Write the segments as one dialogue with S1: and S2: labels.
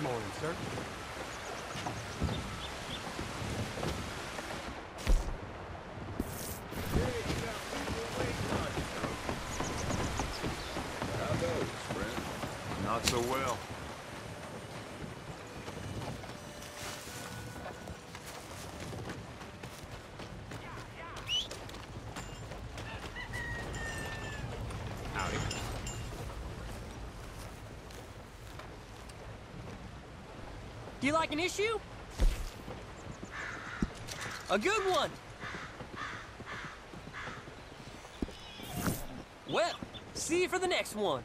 S1: morning, sir.
S2: How goes, friend? Not so well. Howdy.
S3: Do you like an issue? A good one! Well, see you for the next one.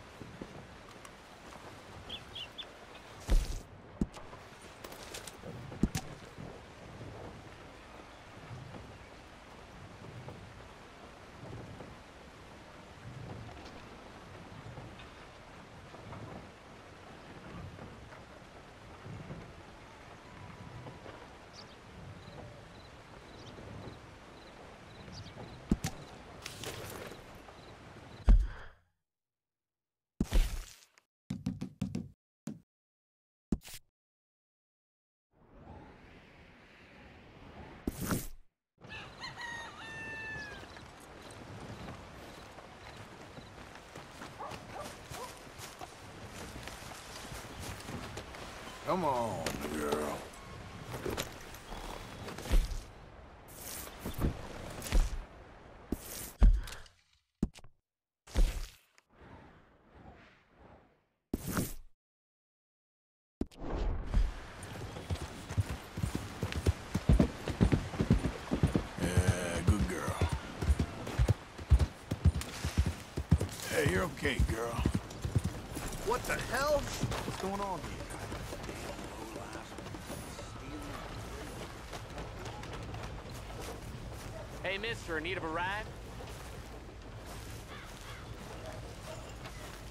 S2: Come on, girl. Yeah, good girl. Hey, you're okay, girl.
S4: What the hell? What's going on here?
S3: Hey, mister, in need of a ride?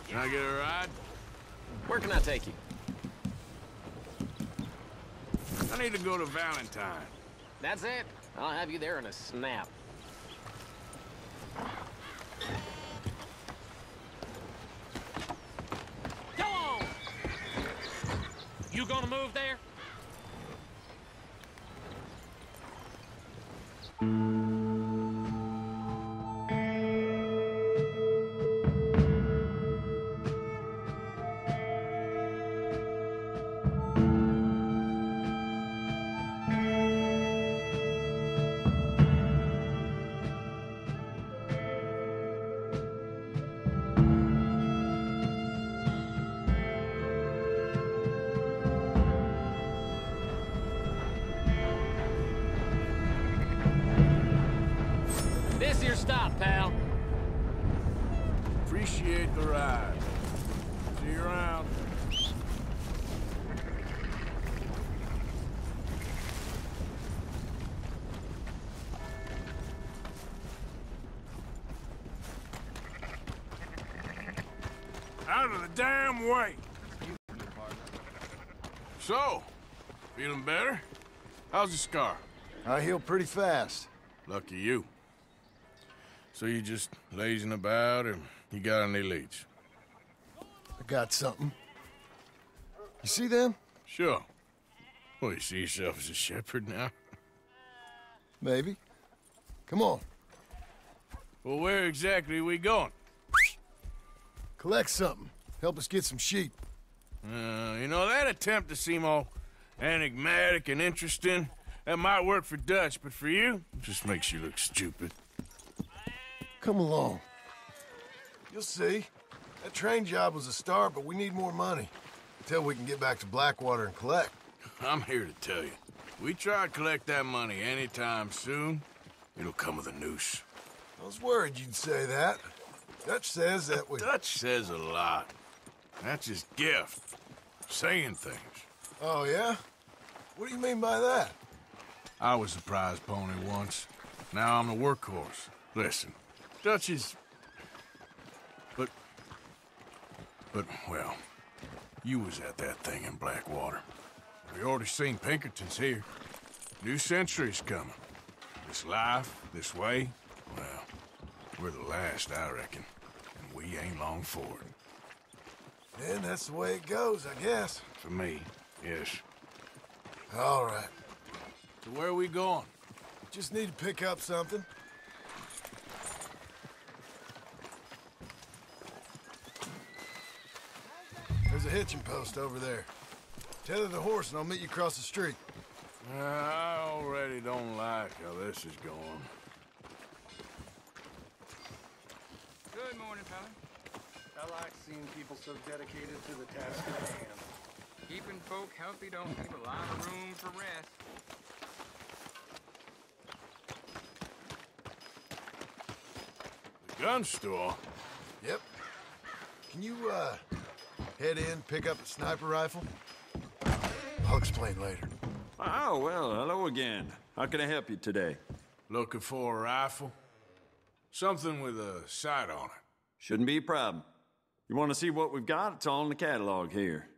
S2: Can I get a ride?
S3: Where can I take you?
S2: I need to go to Valentine.
S3: That's it. I'll have you there in a snap. Go on! You gonna move there? This your stop, pal.
S2: Appreciate the ride. See you around. Out of the damn way! So, feeling better? How's the scar?
S4: I heal pretty fast.
S2: Lucky you. So you just lazing about, or you got any leads?
S4: I got something. You see them?
S2: Sure. Well, you see yourself as a shepherd now?
S4: Maybe. Come on.
S2: Well, where exactly are we going?
S4: Collect something. Help us get some sheep.
S2: You know, that attempt to seem all enigmatic and interesting, that might work for Dutch, but for you, it just makes you look stupid.
S4: Come along. You'll see. That train job was a start, but we need more money. Until we can get back to Blackwater and collect.
S2: I'm here to tell you, we try to collect that money anytime soon, it'll come with a noose.
S4: I was worried you'd say that. Dutch says that we...
S2: Dutch says a lot. That's his gift. Saying things.
S4: Oh, yeah? What do you mean by that?
S2: I was a prize pony once. Now I'm a workhorse. Listen, Dutch is... But, well, you was at that thing in Blackwater. We already seen Pinkertons here. New century's coming. This life, this way, well, we're the last, I reckon. And we ain't long for it.
S4: Then that's the way it goes, I guess.
S2: For me, Yes.
S4: All right.
S2: So where are we going?
S4: Just need to pick up something. There's a hitching post over there. Tether the horse and I'll meet you across the street.
S2: I already don't like how this is going.
S3: Good morning, fella.
S1: I like seeing people so dedicated to the task at hand.
S3: Keeping folk healthy don't leave a lot of room for rest.
S2: The gun store?
S4: Yep. Can you, head in, pick up a sniper rifle? I'll explain later.
S5: Oh, well, hello again. How can I help you today?
S2: Looking for a rifle? Something with a sight on it.
S5: Shouldn't be a problem. You want to see what we've got? It's all in the catalog here.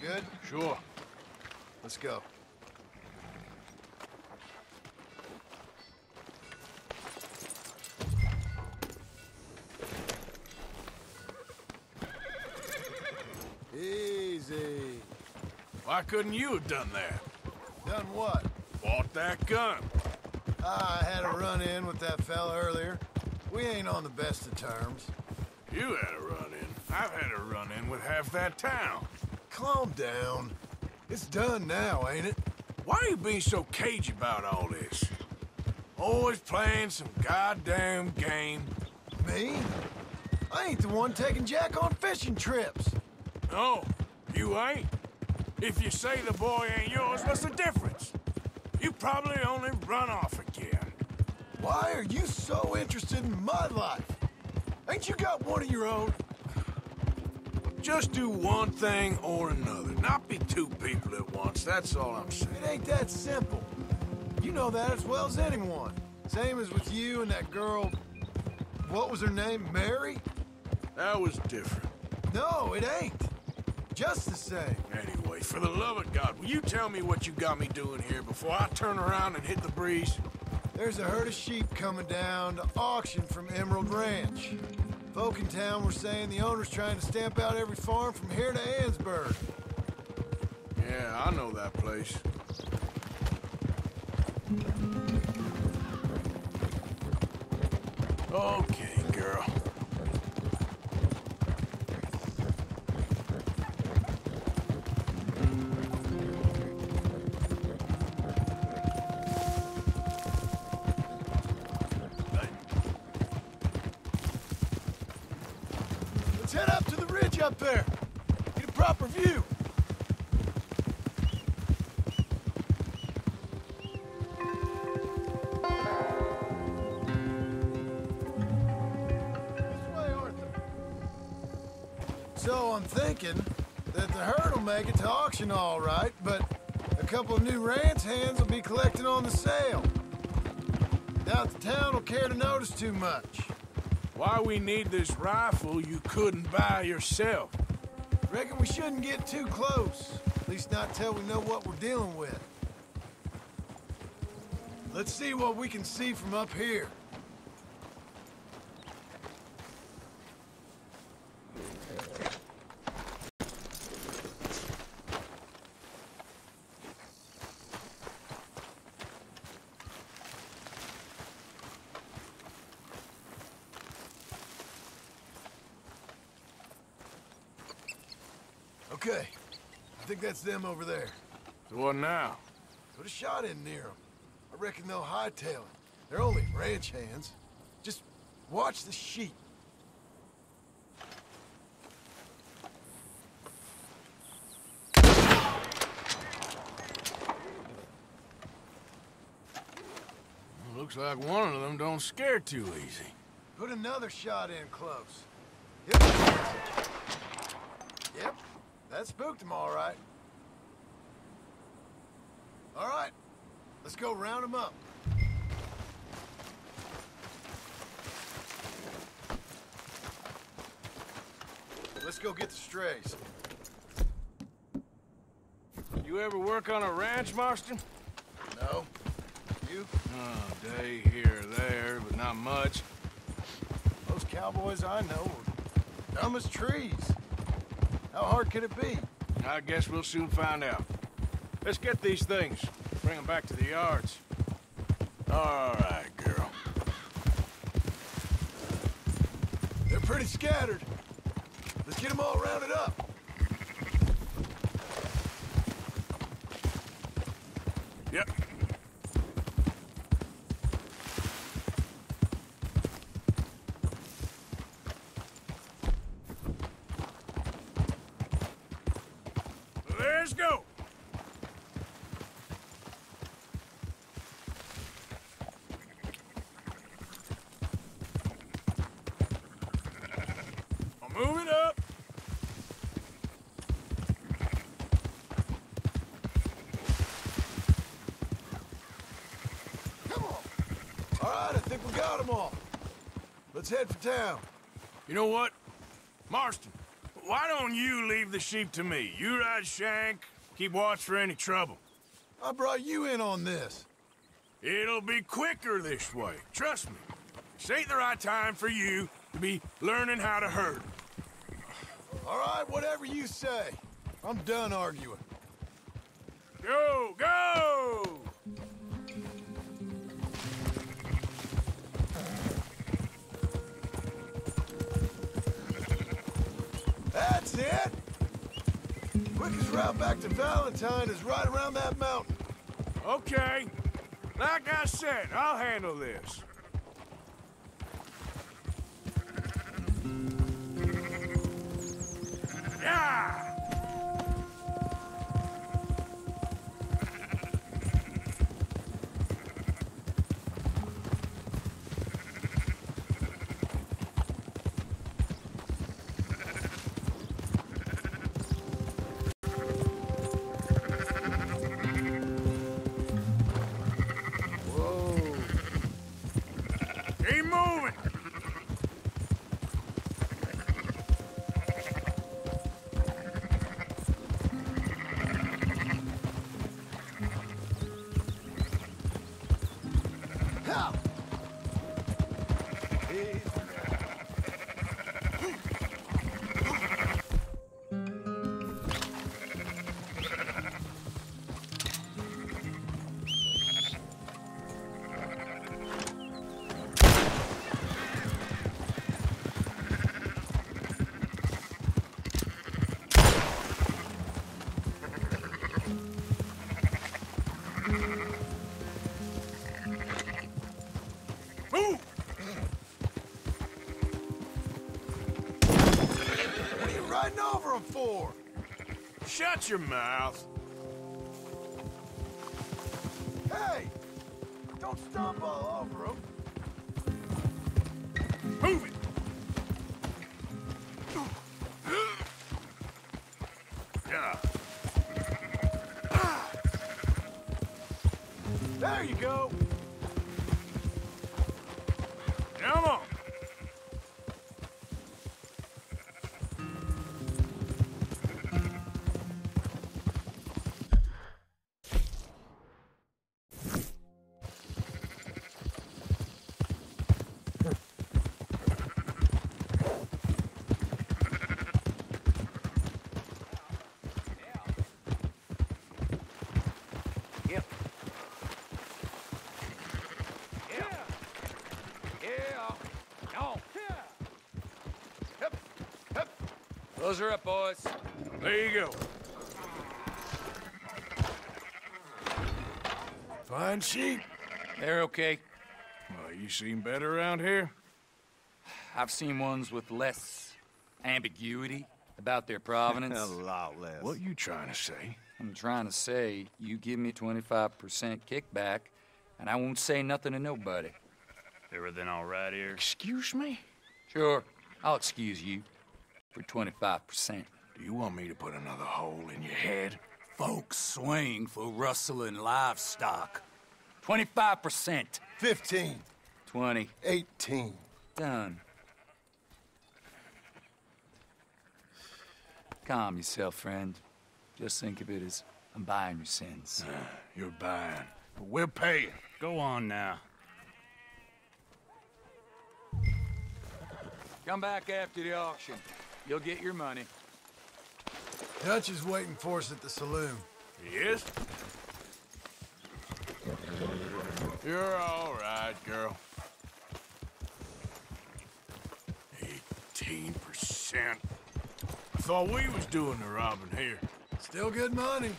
S4: Good?
S2: Sure.
S4: Let's go. Easy.
S2: Why couldn't you have done that?
S4: Done what?
S2: Bought that gun.
S4: I had a run-in with that fella earlier. We ain't on the best of terms.
S2: You had a run-in. I've had a run-in with half that town.
S4: Calm down. It's done now, ain't it?
S2: Why are you being so cagey about all this? Always playing some goddamn game.
S4: Me? I ain't the one taking Jack on fishing trips.
S2: No, you ain't. If you say the boy ain't yours, what's the difference? You probably only run off again.
S4: Why are you so interested in my life? Ain't you got one of your own?
S2: Just do one thing or another. Not be two people at once, that's all I'm saying.
S4: It ain't that simple. You know that as well as anyone. Same as with you and that girl... What was her name? Mary?
S2: That was different.
S4: No, it ain't. Just the same.
S2: Anyway, for the love of God, will you tell me what you got me doing here before I turn around and hit the breeze?
S4: There's a herd of sheep coming down to auction from Emerald Ranch. Folk in town were saying the owner's trying to stamp out every farm from here to Ansburg.
S2: Yeah, I know that place. Okay, girl.
S4: Let's head up to the ridge up there. Get a proper view. So I'm thinking that the herd will make it to auction all right, but a couple of new ranch hands will be collecting on the sale. Doubt the town will care to notice too much.
S2: Why we need this rifle you couldn't buy yourself?
S4: Reckon we shouldn't get too close. At least not till we know what we're dealing with. Let's see what we can see from up here. Okay. I think that's them over there.
S2: So what now?
S4: Put a shot in near them. I reckon they'll hightail it. They're only ranch hands. Just watch the sheep.
S2: Looks like one of them don't scare too easy.
S4: Put another shot in close. Yep. Yep. That spooked them all right. All right. Let's go round them up. Let's go get the strays.
S2: You ever work on a ranch, Marston?
S4: No? You?
S2: Oh, day here or there, but not much.
S4: Those cowboys I know are dumb as trees. How hard could it be?
S2: I guess we'll soon find out. Let's get these things. Bring them back to the yards. All right, girl.
S4: They're pretty scattered. Let's get them all rounded up.
S2: Yep. Let's go. I'll move it up.
S4: Come on. All right, I think we got them all. Let's head for town.
S2: You know what? Marston, why don't you leave the sheep to me? You ride Shank, keep watch for any trouble.
S4: I brought you in on this.
S2: It'll be quicker this way, trust me. This ain't the right time for you to be learning how to herd.
S4: All right, whatever you say. I'm done arguing.
S2: Go, go!
S4: That's it! Quickest route back to Valentine is right around that mountain.
S2: Okay. Like I said, I'll handle this. Yeah! Keep moving!
S4: Ha!
S2: Move!
S4: What are you riding over them for?
S2: Shut your mouth.
S4: Hey! Don't stomp all over them.
S2: Move it! Yeah.
S4: There you go.
S2: Come on.
S3: Yep. Yeah. Yeah. No.
S4: Hip, hip.
S3: Close her up, boys.
S2: There you go. Fine sheep.
S3: They're okay.
S2: Well, you seen better around here?
S3: I've seen ones with less ambiguity about their provenance.
S5: A lot less.
S2: What you trying to say?
S3: I'm trying to say, you give me 25% kickback, and I won't say nothing to nobody.
S6: Everything all right here?
S2: Excuse me?
S3: Sure, I'll excuse you for 25%.
S2: Do you want me to put another hole in your head?
S3: Folks swing for rustling livestock. 25%.
S4: 15.
S3: 20.
S4: 18.
S3: Done. Calm yourself, friend. Just think of it as I'm buying your sins.
S2: You're buying, but we're paying.
S6: Go on now.
S3: Come back after the auction. You'll get your money.
S4: Dutch is waiting for us at the saloon.
S2: He is? You're all right, girl. 18%. I thought we was doing the robbing here.
S4: Still good money.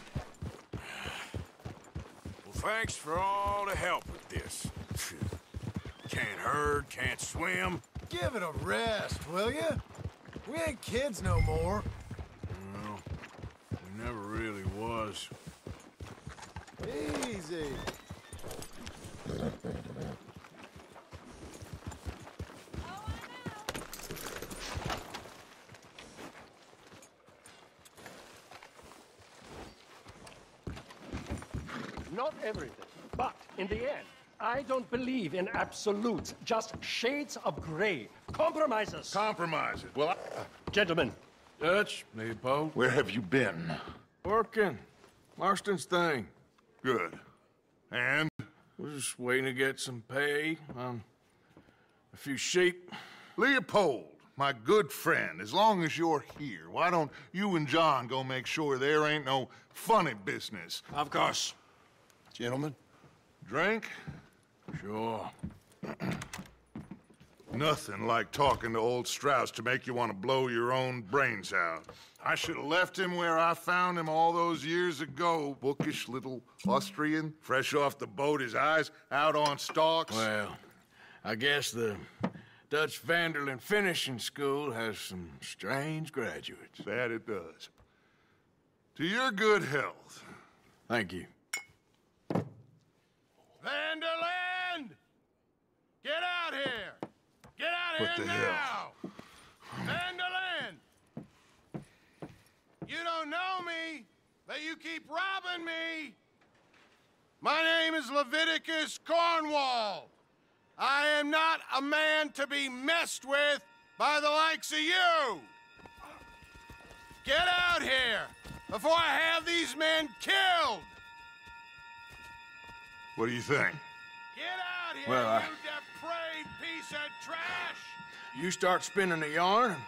S2: Well, thanks for all the help with this. Can't herd, can't swim.
S4: Give it a rest, will ya? We ain't kids no more.
S2: No, we never really was.
S4: Easy.
S7: Not everything, but in the end, I don't believe in absolutes, just shades of gray. Compromises.
S8: Compromises. Well,
S7: Gentlemen,
S2: Dutch, Leopold.
S8: where have you been?
S2: Working. Marston's thing.
S8: Good. And?
S2: We're just waiting to get some pay on a few sheep.
S8: Leopold, my good friend, as long as you're here, why don't you and John go make sure there ain't no funny business?
S2: Of course.
S8: Gentlemen, drink?
S2: Sure.
S8: Nothing like talking to old Strauss to make you want to blow your own brains out. I should have left him where I found him all those years ago. Bookish little Austrian, fresh off the boat, his eyes out on stalks.
S2: Well, I guess the Dutch Vanderlyn Finishing School has some strange graduates.
S8: That it does. To your good health.
S2: Thank you.
S4: Vanderland! Get out here! Get out
S8: What
S4: here
S8: the
S4: now! Vanderland! You don't know me, but you keep robbing me! My name is Leviticus Cornwall. I am not a man to be messed with by the likes of you! Get out here before I have these men killed!
S8: What do you think?
S4: Get out here,
S2: Well,
S4: you depraved piece of trash!
S2: You start spinning the yarn, and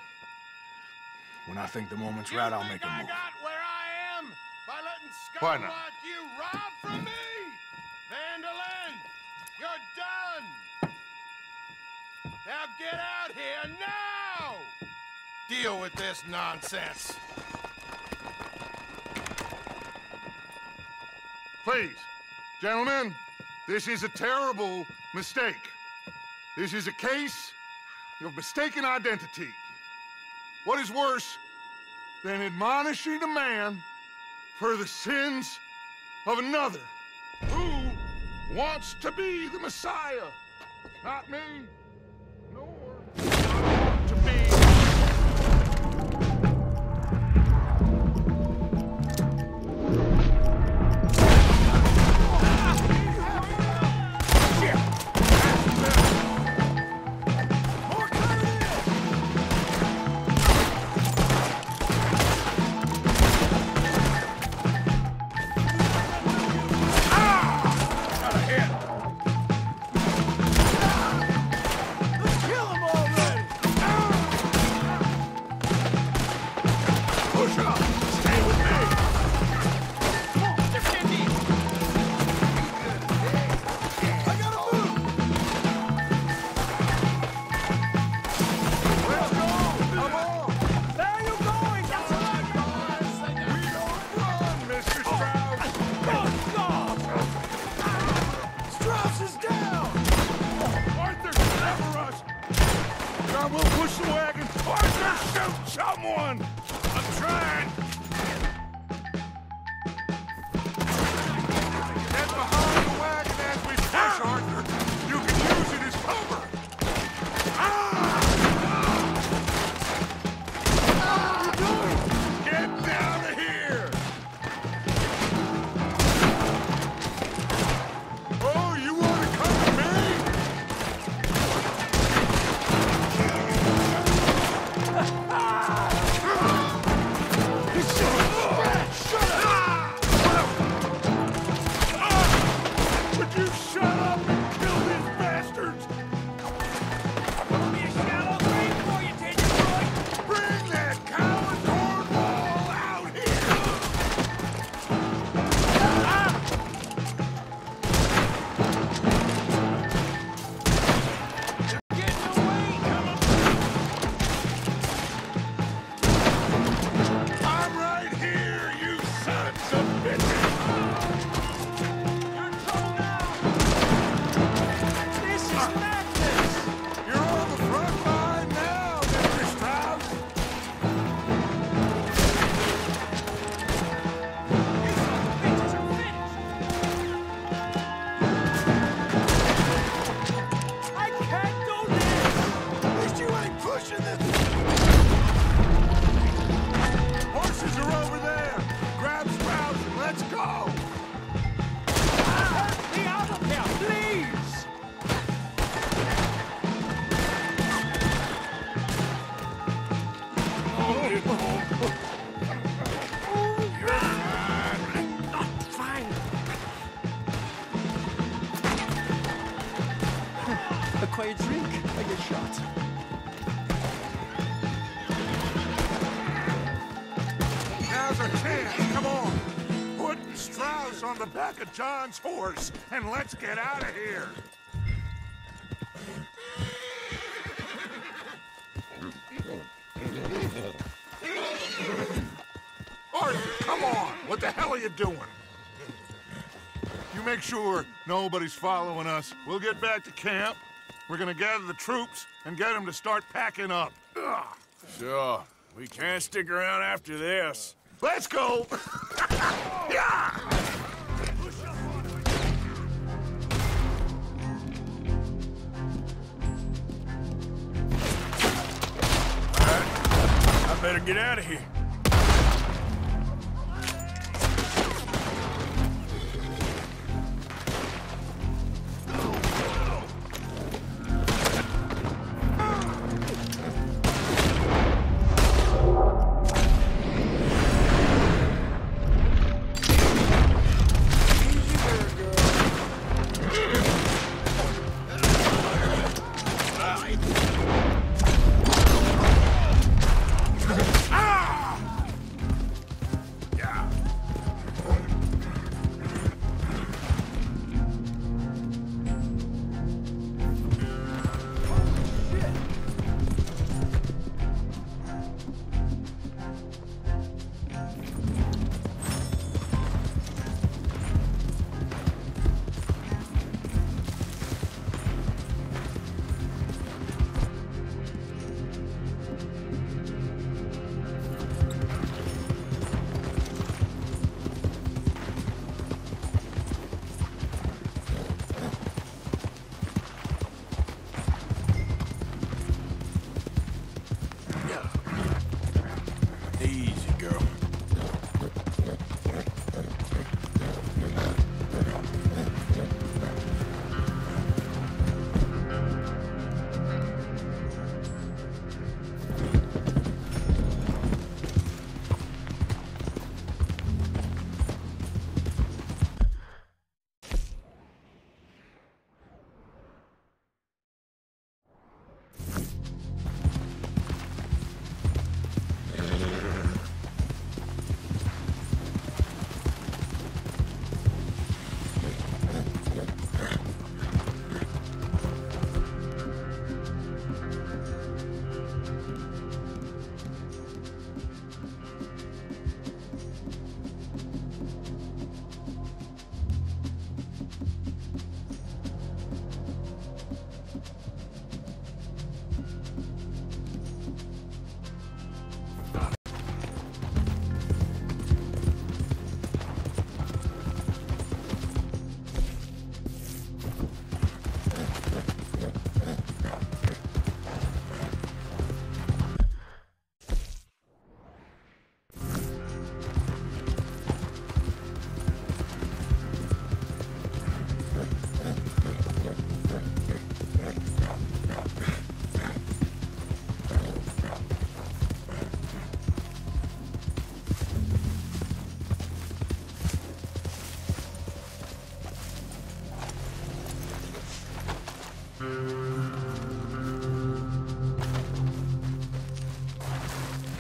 S2: when I think the moment's right, I'll make a
S4: I
S2: move.
S4: got where I am by letting
S8: Why
S4: scum
S8: not?
S4: like you rob from me? Vanderlyn, you're done! Now get out here now! Deal with this nonsense.
S8: Please, gentlemen, this is a terrible mistake. This is a case of mistaken identity. What is worse than admonishing a man for the sins of another who wants to be the Messiah? Not me, nor to be. will push the wagon or just shoot someone! I'm trying! Get behind the wagon as we push, Arthur! You can use it as cover! Get down to here! Oh, you want to come with me? Would you shut up and kill these bastards?
S9: Be a shallow grave for you, Tenderboy!
S8: Bring that coward Cornwall out here!
S9: Getting away!
S8: I'm right here, you sons of bitches!
S9: You're in trouble now! This is madness!
S8: You're on the front line now, Mr. Strauss!
S9: These sons of bitches are finished! I can't do this!
S4: At least you ain't pushing this.
S8: Horses are over there! Grab Strauss and let's go!
S9: Help me out of here, please!
S7: A quiet drink, I get shot.
S8: Now's our chance, come on! Put Strauss on the back of John's horse, and let's get out of here! Arthur, come on! What the hell are you doing? You make sure nobody's following us. We'll get back to camp. We're gonna gather the troops and get them to start packing up. Ugh.
S2: Sure. We can't stick around after this.
S8: Let's go! Yeah!
S2: I better get out of here.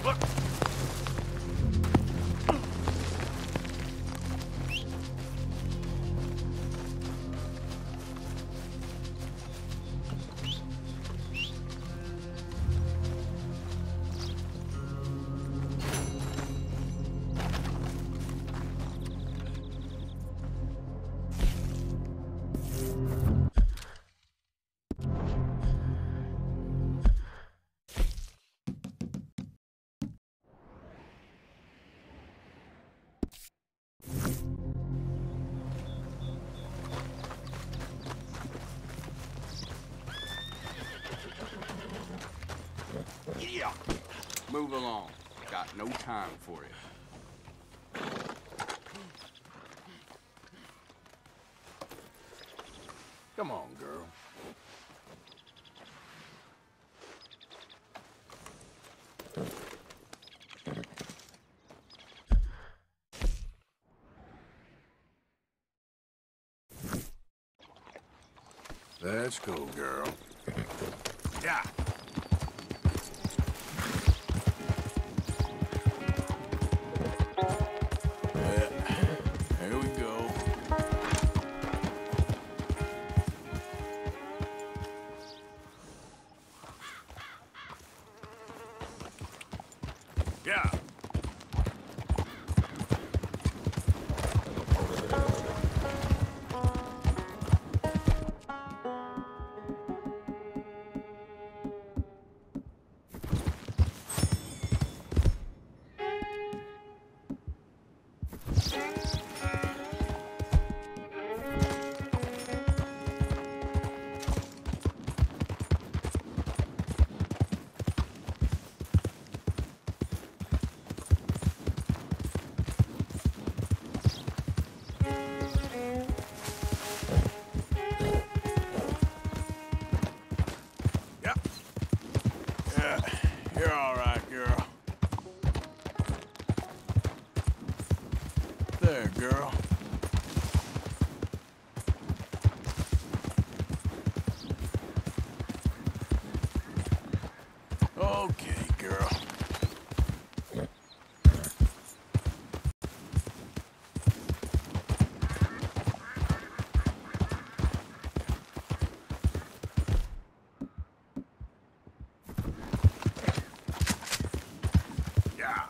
S8: Look.
S2: Yeah. Move along. Got no time for you. Come on, girl. Let's go, girl. Yeah. There we go. Yeah. You're all right, girl. There, girl. Okay, girl. Yeah.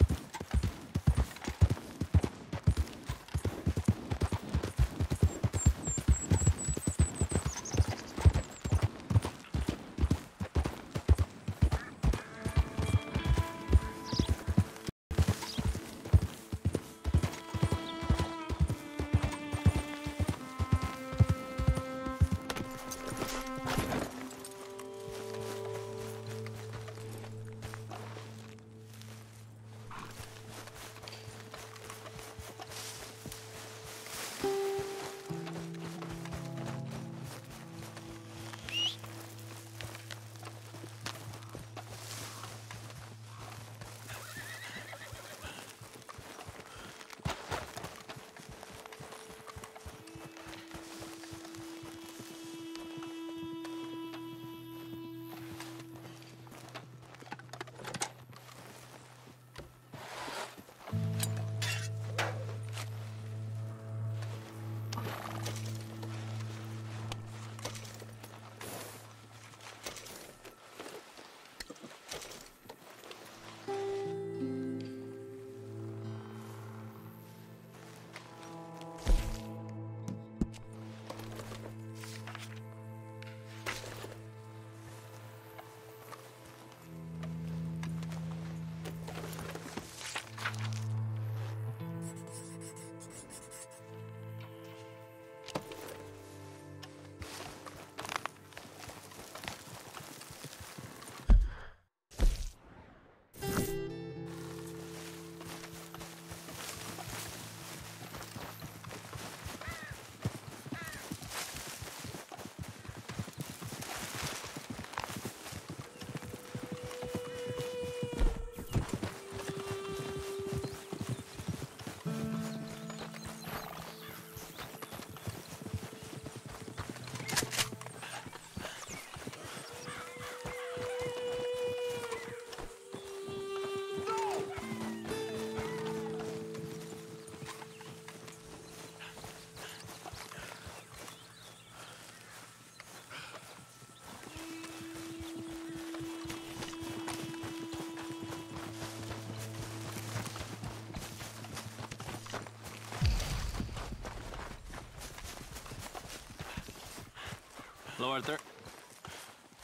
S10: Hello, Arthur.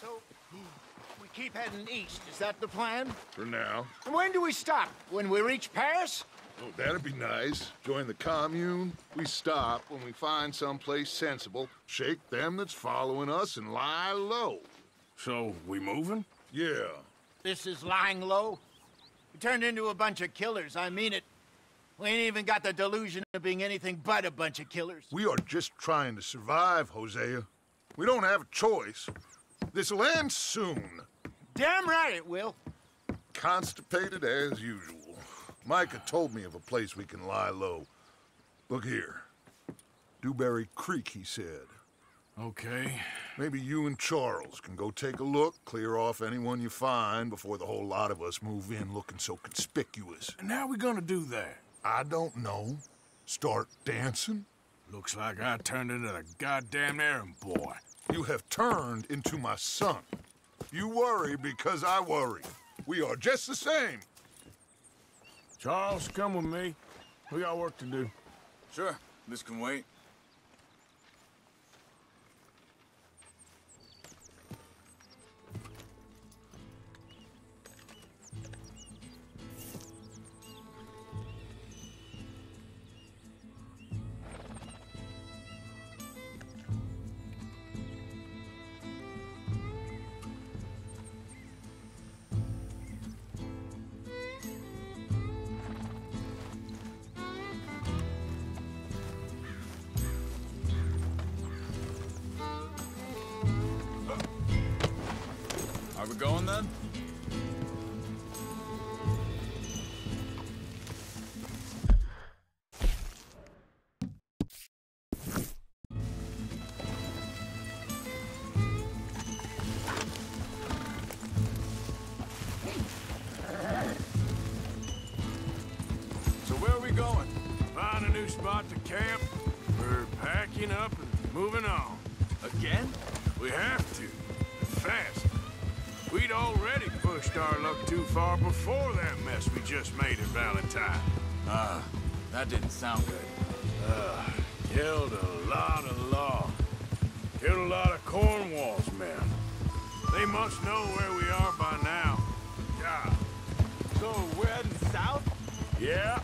S11: So, we keep heading east. Is that the plan?
S8: For now.
S11: And when do we stop? When we reach Paris?
S8: Oh, that'd be nice. Join the commune. We stop when we find someplace sensible, shake them that's following us, and lie low.
S2: So, we moving?
S8: Yeah.
S11: This is lying low? We turned into a bunch of killers, I mean it. We ain't even got the delusion of being anything but a bunch of killers.
S8: We are just trying to survive, Hosea. We don't have a choice. This'll end soon.
S11: Damn right it will.
S8: Constipated as usual. Micah told me of a place we can lie low. Look here. Dewberry Creek, he said.
S2: Okay.
S8: Maybe you and Charles can go take a look, clear off anyone you find before the whole lot of us move in looking so conspicuous.
S2: And how are we gonna do that?
S8: I don't know. Start dancing?
S2: Looks like I turned into the goddamn errand boy.
S8: You have turned into my son. You worry because I worry. We are just the same.
S2: Charles, come with me. We got work to do.
S12: Sure. This can wait. Are we going then? So where are we going?
S2: Find a new spot to camp. We're packing up and moving on.
S12: Again?
S2: We have to. And fast. We'd already pushed our luck too far before that mess we just made at Valentine.
S12: That didn't sound good.
S2: Killed a lot of law. Killed a lot of Cornwall's men. They must know where we are by now. God.
S12: So we're heading south?
S2: Yeah.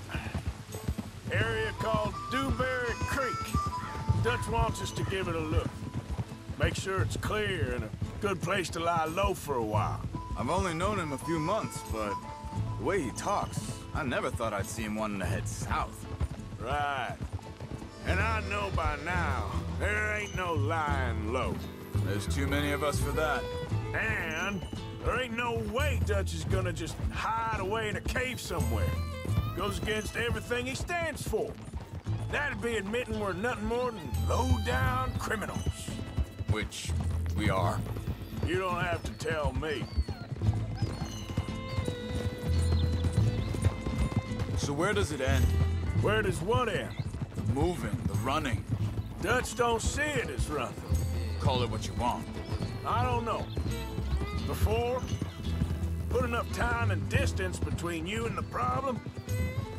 S2: Area called Dewberry Creek. Dutch wants us to give it a look. Make sure it's clear and a good place to lie low for a while.
S12: I've only known him a few months, but the way he talks, I never thought I'd see him wanting to head south.
S2: Right. And I know by now, there ain't no lying low.
S12: There's too many of us for that.
S2: And there ain't no way Dutch is gonna just hide away in a cave somewhere. Goes against everything he stands for. That'd be admitting we're nothing more than low-down criminals.
S12: Which we are.
S2: You don't have to tell me.
S12: So where does it end?
S2: Where does what end?
S12: The moving, the running.
S2: Dutch don't see it as running.
S12: Call it what you want.
S2: I don't know. Before, put enough time and distance between you and the problem,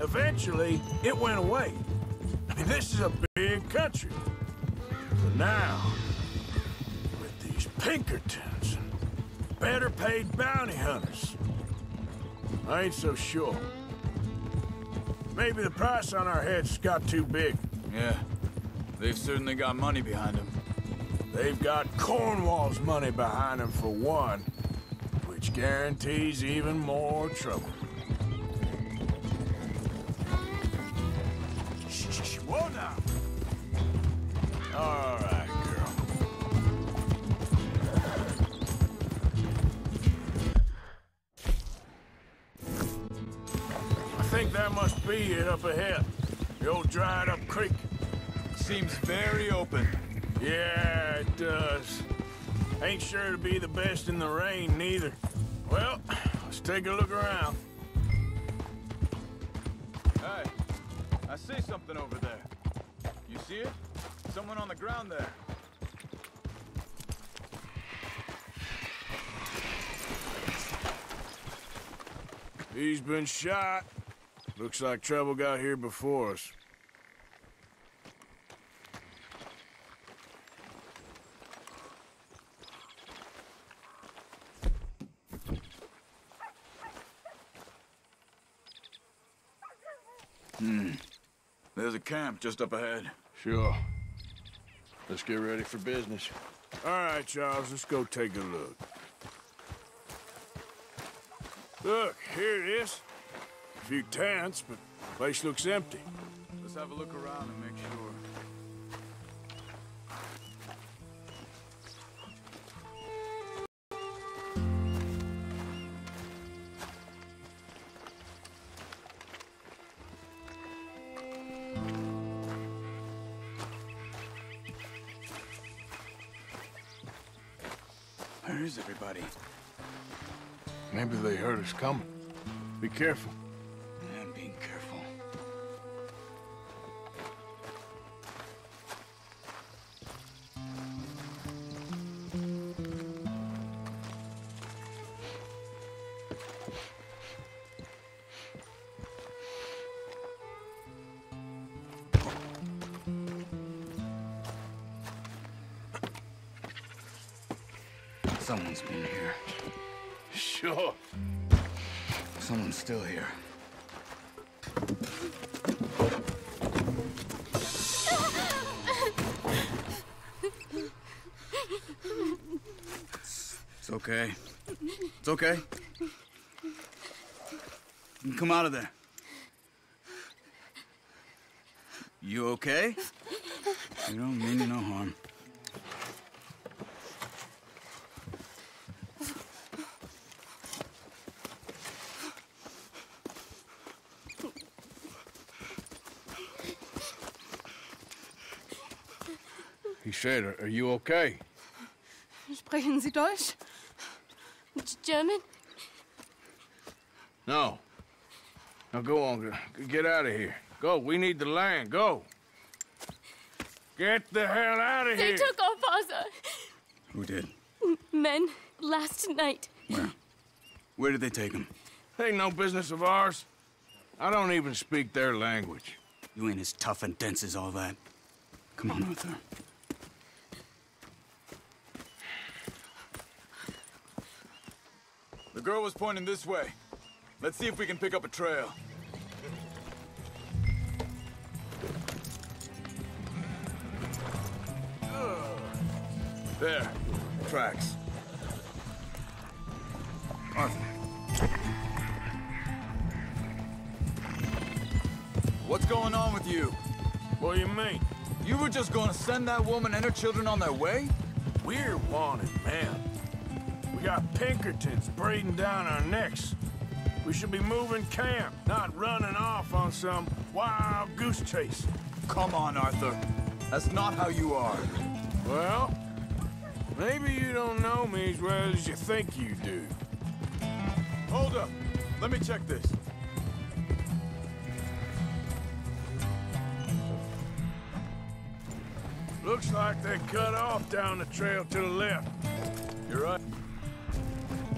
S2: eventually it went away. I mean, this is a big country. But now, with these Pinkertons and better paid bounty hunters, I ain't so sure. Maybe the price on our heads got too big.
S12: Yeah, they've certainly got money behind them.
S2: They've got Cornwall's money behind them for one, which guarantees even more trouble. Shh, whoa now. All right, girl. I think that must be it up ahead. The old dried-up creek.
S12: Seems very open.
S2: Yeah, it does. Ain't sure to be the best in the rain, neither. Well, let's take a look around.
S12: Hey, I see something over there. You see it? Someone on the ground there.
S2: He's been shot. Looks like trouble got here before us.
S12: There's a camp just up ahead.
S2: Sure. Let's get ready for business. All right, Charles, let's go take a look. Look, here it is. A few tents, but the place looks empty.
S12: Let's have a look around and make sure. Where is everybody?
S2: Maybe they heard us coming. Be careful.
S12: I'm being careful. Someone's been here.
S2: Sure.
S12: Someone's still here. It's okay. It's okay. You can come out of there. You okay? You don't mean you no harm.
S2: He said, are you okay?
S10: Sprechen Sie Deutsch? German?
S2: No. Now go on, get out of here. Go, we need the land, go. Get the hell out of here.
S10: They took our father.
S12: Who did?
S10: Men, last night.
S12: Where? Where did they take him?
S2: Ain't no business of ours. I don't even speak their language.
S12: You ain't as tough and dense as all that. Come on, Arthur. The girl was pointing this way. Let's see if we can pick up a trail. There. Tracks. Arthur. What's going on with you?
S2: What do you mean?
S12: You were just gonna send that woman and her children on their way?
S2: We're wanted men. We got Pinkertons breathing down our necks. We should be moving camp, not running off on some wild goose chase.
S12: Come on, Arthur. That's not how you are.
S2: Well, maybe you don't know me as well as you think you do.
S12: Hold up. Let me check this.
S2: Looks like they cut off down the trail to the left.
S12: You're right.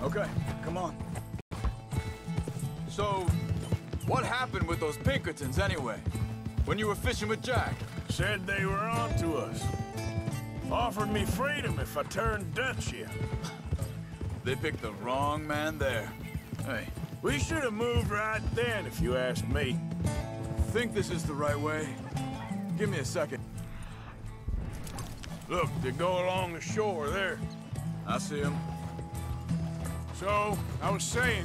S12: Okay, come on. So, what happened with those Pinkertons anyway? When you were fishing with Jack?
S2: Said they were on to us. Offered me freedom if I turned Dutch here.
S12: They picked the wrong man there. Hey.
S2: We should have moved right then, if you ask me.
S12: Think this is the right way? Give me a second.
S2: Look, they go along the shore there.
S12: I see them.
S2: So, I was saying,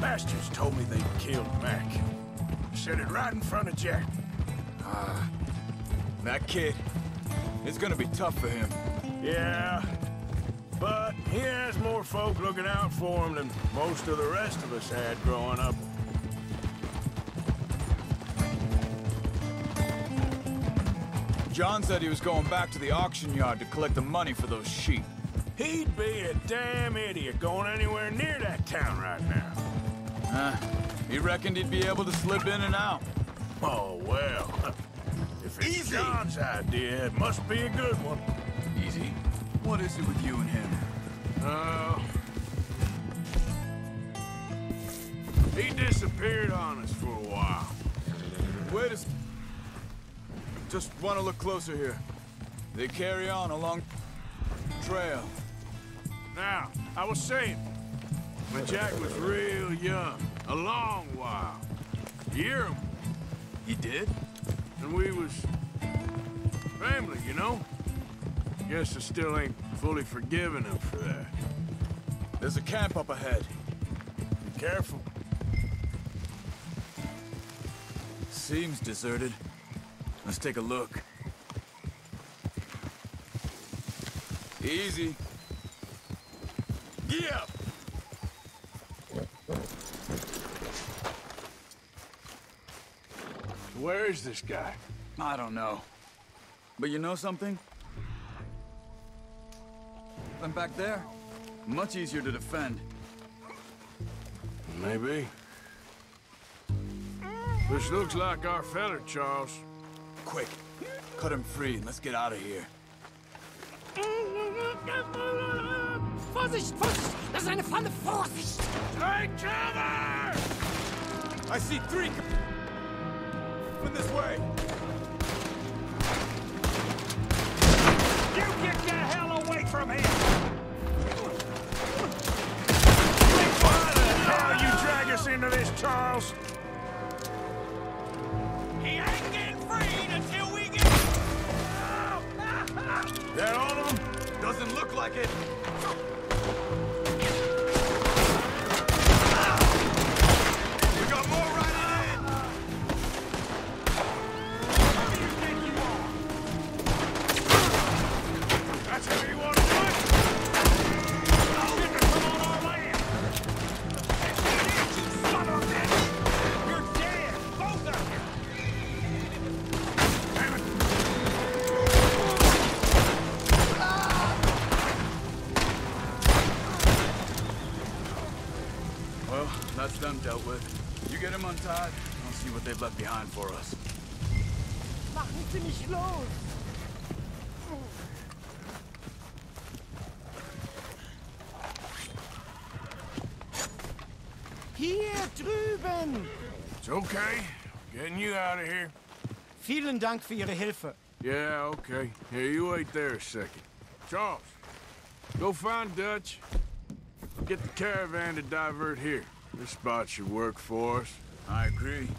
S2: bastards told me they'd killed Mac. Said it right in front of Jack.
S12: That kid, it's gonna be tough for him.
S2: Yeah, but he has more folk looking out for him than most of the rest of us had growing up.
S12: John said he was going back to the auction yard to collect the money for those sheep.
S2: He'd be a damn idiot going anywhere near that town right now.
S12: He reckoned he'd be able to slip in and out.
S2: Oh, well. If it's John's idea, it must be a good one.
S12: Easy. What is it with you and him?
S2: He disappeared on us for a while.
S12: Wait a... Just want to look closer here. They carry on along trail.
S2: Now, I was saying, when Jack was real young, a long while, you hear him?
S12: You did?
S2: And we was family, you know? Guess I still ain't fully forgiven him for that.
S12: There's a camp up ahead.
S2: Be careful.
S12: Seems deserted. Let's take a look. Easy. Gee up!
S2: Where is this guy?
S12: I don't know. But you know something? Them back there, much easier to defend.
S2: Maybe. This looks like our feller, Charles.
S12: Quick, cut him free and let's get out of here.
S9: Vorsicht, Vorsicht! Das ist eine Falle! Vorsicht!
S2: Take cover!
S12: I see 3! From this way!
S9: You get the hell away from here!
S2: Why the hell you drag us into this, Charles?
S9: He ain't getting freed until we get...
S12: That all of them? Doesn't look like it. We got more riding in.
S9: Who do you think you are?
S2: That's how you want to do it?
S9: Shit to come on our land! You son of a bitch! You're dead! Both of you!
S2: Damn it!
S12: Well, that's them dealt with. You get them untied, I'll see what they've left behind for us.
S9: Machen Sie mich los!
S11: Hier drüben!
S2: It's okay. Getting you out of here.
S11: Vielen Dank für Ihre Hilfe.
S2: Yeah, okay. Here, you wait there a second. Charles, go find Dutch. Get the caravan to divert here. This spot should work for us.
S12: I agree.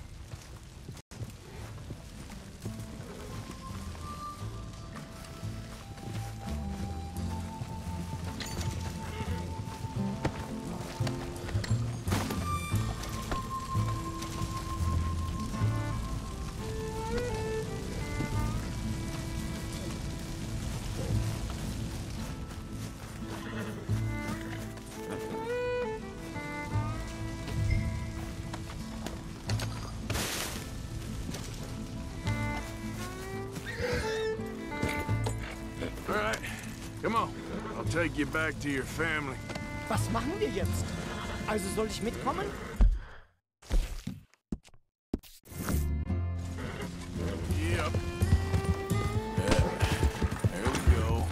S2: All right, come on. I'll take you back to your family.
S11: Was machen wir jetzt? Also soll ich mitkommen?
S2: Yep. There we go.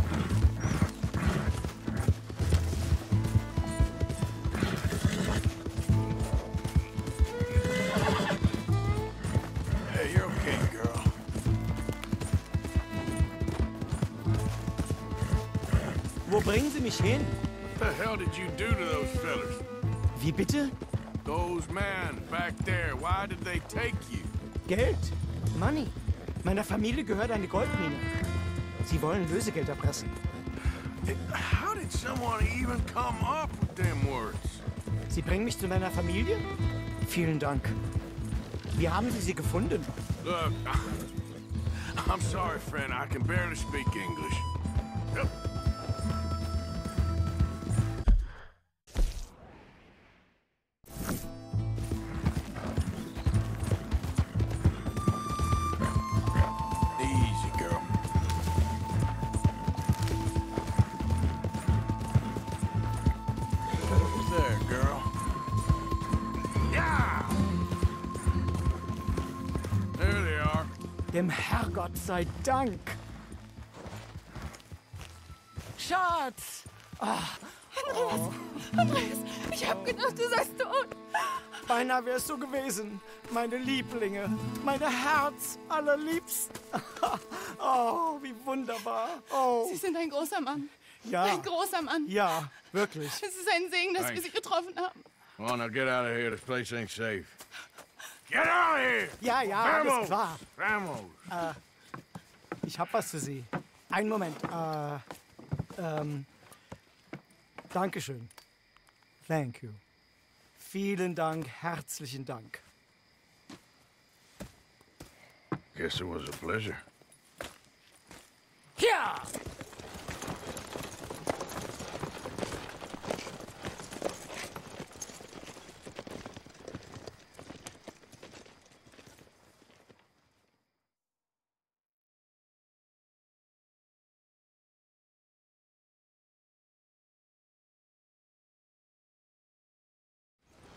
S2: Hey, you're okay, girl.
S11: Wo bringen Sie mich hin?
S2: What the hell did you do to those fellas?
S11: Wie bitte?
S2: Those men back there, why did they take you?
S11: Geld. Money. Meiner Familie gehört eine Goldmine. Sie wollen Lösegeld erpressen.
S2: How did someone even come up with them words?
S11: Sie bringen mich zu meiner Familie? Vielen Dank. Wie haben Sie sie gefunden?
S2: Look, I'm sorry, friend. I can barely speak English. Yep. Easy, girl. There, girl. Yeah! There they are.
S11: Dem Herrgott sei Dank. Schatz!
S10: Andreas, ich hab gedacht, du seist tot.
S11: Beinahe wärst du gewesen. Meine Lieblinge. Meine Herz allerliebsten. Oh, wie wunderbar. Oh.
S10: Sie sind ein großer Mann.
S11: Ja.
S10: Ein großer Mann.
S11: Ja, wirklich.
S10: Es ist ein Segen, dass wir Sie getroffen haben.
S2: Come on, now get out of here. This place ain't safe. Get out of here!
S13: Ja, ja, alles
S2: Vamos!
S13: klar.
S2: Vamos!
S13: Ich hab was für Sie. Einen Moment. Dankeschön. Thank you. Vielen Dank, herzlichen Dank.
S2: Guess it was a pleasure.
S13: Ja!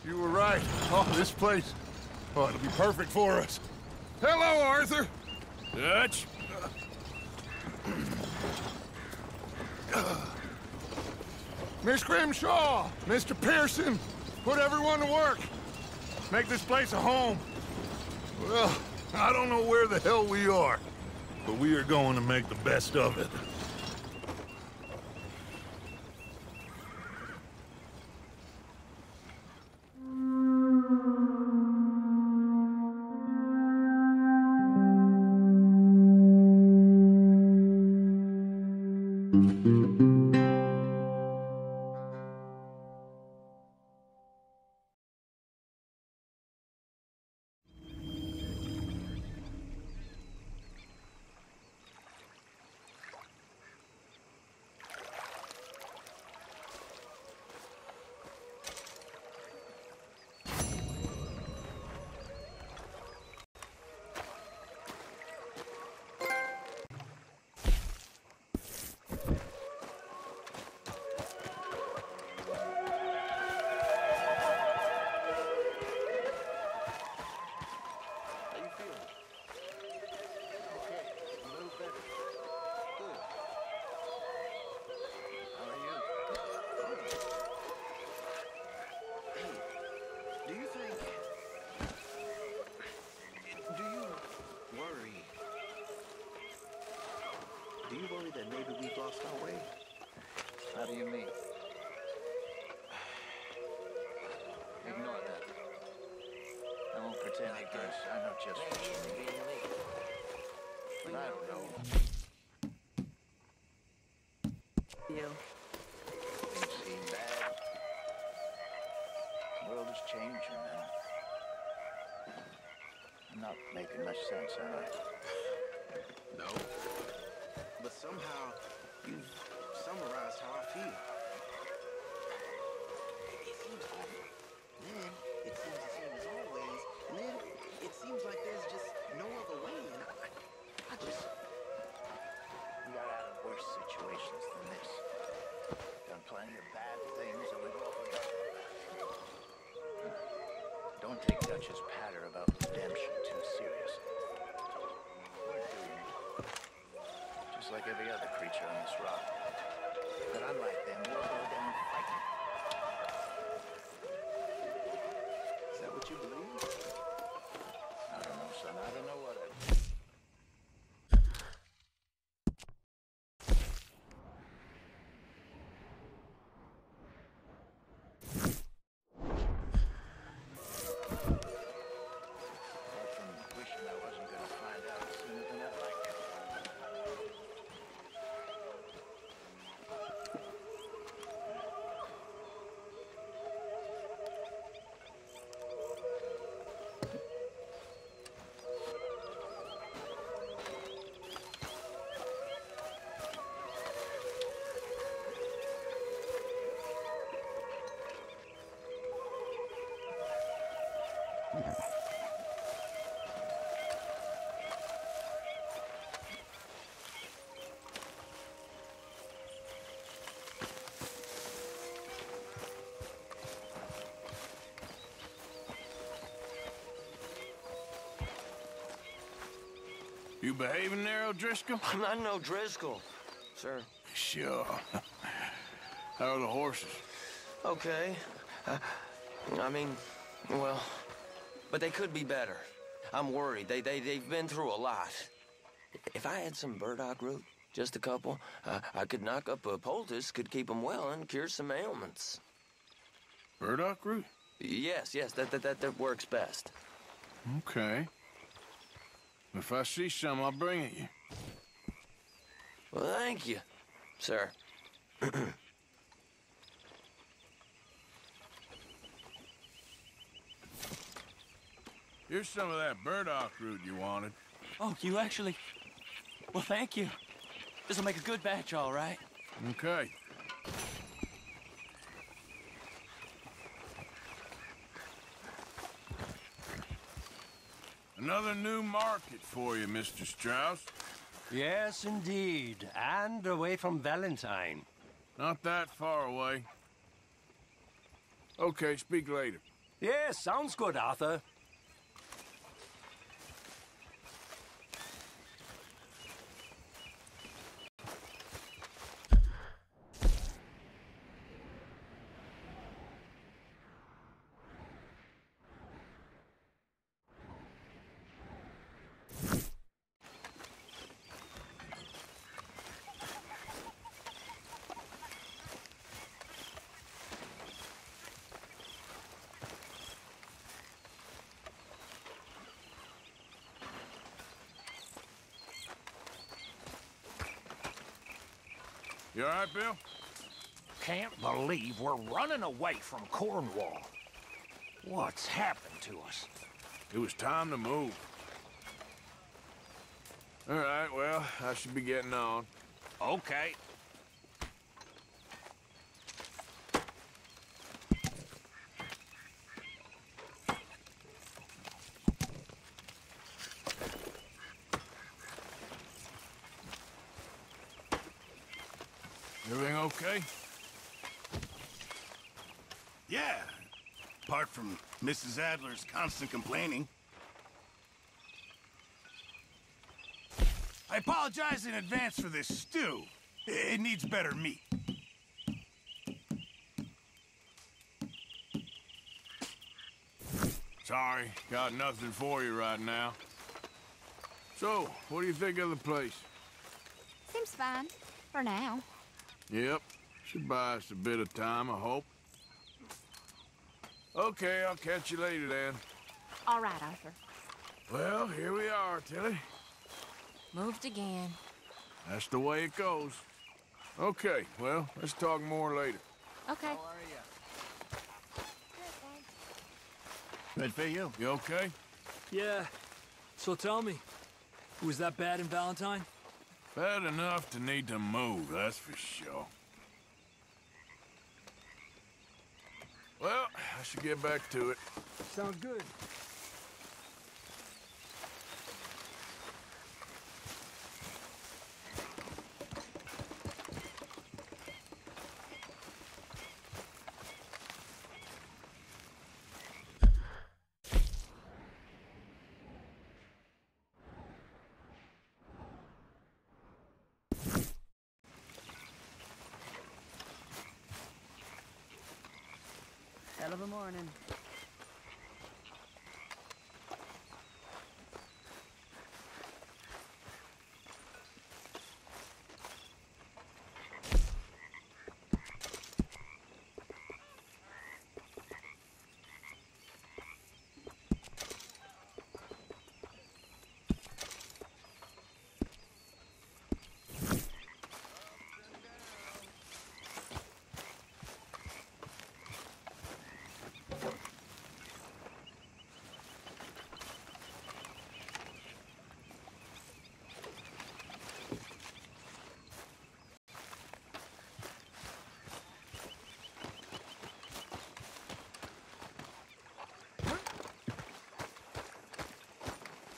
S8: You were right. Oh, this place. Oh, it'll be perfect for us. Hello, Arthur.
S2: Dutch?
S8: Miss Grimshaw, Mr. Pearson, put everyone to work. Make this place a home. Well, I don't know where the hell we are, but we are going to make the best of it.
S1: Do you worry that maybe we've lost our way?
S3: How do you mean? Ignore that. I won't pretend it does. I know just what you mean. But I don't know.
S1: You.
S3: Things seem bad. The world is changing now. I'm not making much sense, am I?
S1: No. But somehow, you've summarized how I feel. It seems awful. Then, it seems the same as always. And then, it seems like there's just no other way. And I just...
S3: We got out of worse situations than this. Done plenty of bad things that we've all forgotten. Don't take Dutch's patter about redemption too seriously. We're doomed. Just like every other creature on this rock. But unlike them, we'll go down fighting.
S1: Is that what you believe?
S3: I don't know, son. I don't know what I...
S2: You behaving there, O'Driscoll?
S14: I'm not no Driscoll, sir.
S2: Sure. How are the horses?
S14: Okay. I mean, well, but they could be better. I'm worried. They've been through a lot. If I had some burdock root, just a couple, I could knock up a poultice, could keep them well and cure some ailments.
S2: Burdock root?
S14: Yes, that works best.
S2: Okay. If I see some, I'll bring it you.
S14: Well, thank you, sir.
S2: Here's some of that burdock root you wanted.
S9: Oh, you actually... Well, thank you. This'll make a good batch, all right.
S2: Okay. Another new market for you, Mr. Strauss.
S7: Yes, indeed. And away from Valentine.
S2: Not that far away. Okay, speak later.
S7: Yes, sounds good, Arthur.
S2: You all right, Bill?
S15: Can't believe we're running away from Cornwall. What's happened to us?
S2: It was time to move. All right, well, I should be getting on.
S15: Okay.
S2: Everything okay?
S16: Yeah. Apart from Mrs. Adler's constant complaining. I apologize in advance for this stew. It needs better meat.
S2: Sorry, got nothing for you right now. So, what do you think of the place?
S10: Seems fine. For now.
S2: Yep. Should buy us a bit of time, I hope. Okay, I'll catch you later then.
S10: All right, Arthur.
S2: Well, here we are, Tilly.
S10: Moved again.
S2: That's the way it goes. Okay, well, let's talk more later.
S10: Okay.
S16: Good for you.
S2: You okay?
S17: Yeah. So tell me, was that bad in Valentine?
S2: Bad enough to need to move, that's for sure. Well, I should get back to it.
S17: Sounds good.
S18: Hell of a morning.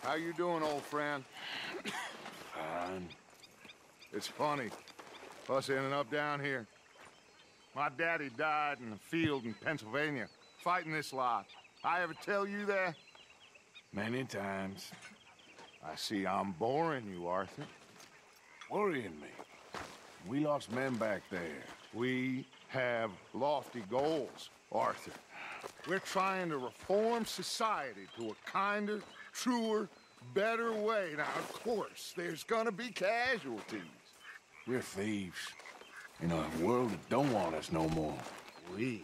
S8: How you doing, old friend?
S2: Fine.
S8: It's funny, us ending up down here. My daddy died in the field in Pennsylvania, fighting this lot. I ever tell you that?
S2: Many times.
S8: I see I'm boring you, Arthur.
S2: Worrying me. We lost men back there.
S8: We have lofty goals, Arthur. We're trying to reform society to a kinder, truer, better way. Now, of course, there's gonna be casualties.
S2: We're thieves. In a world that don't want us no more.
S8: We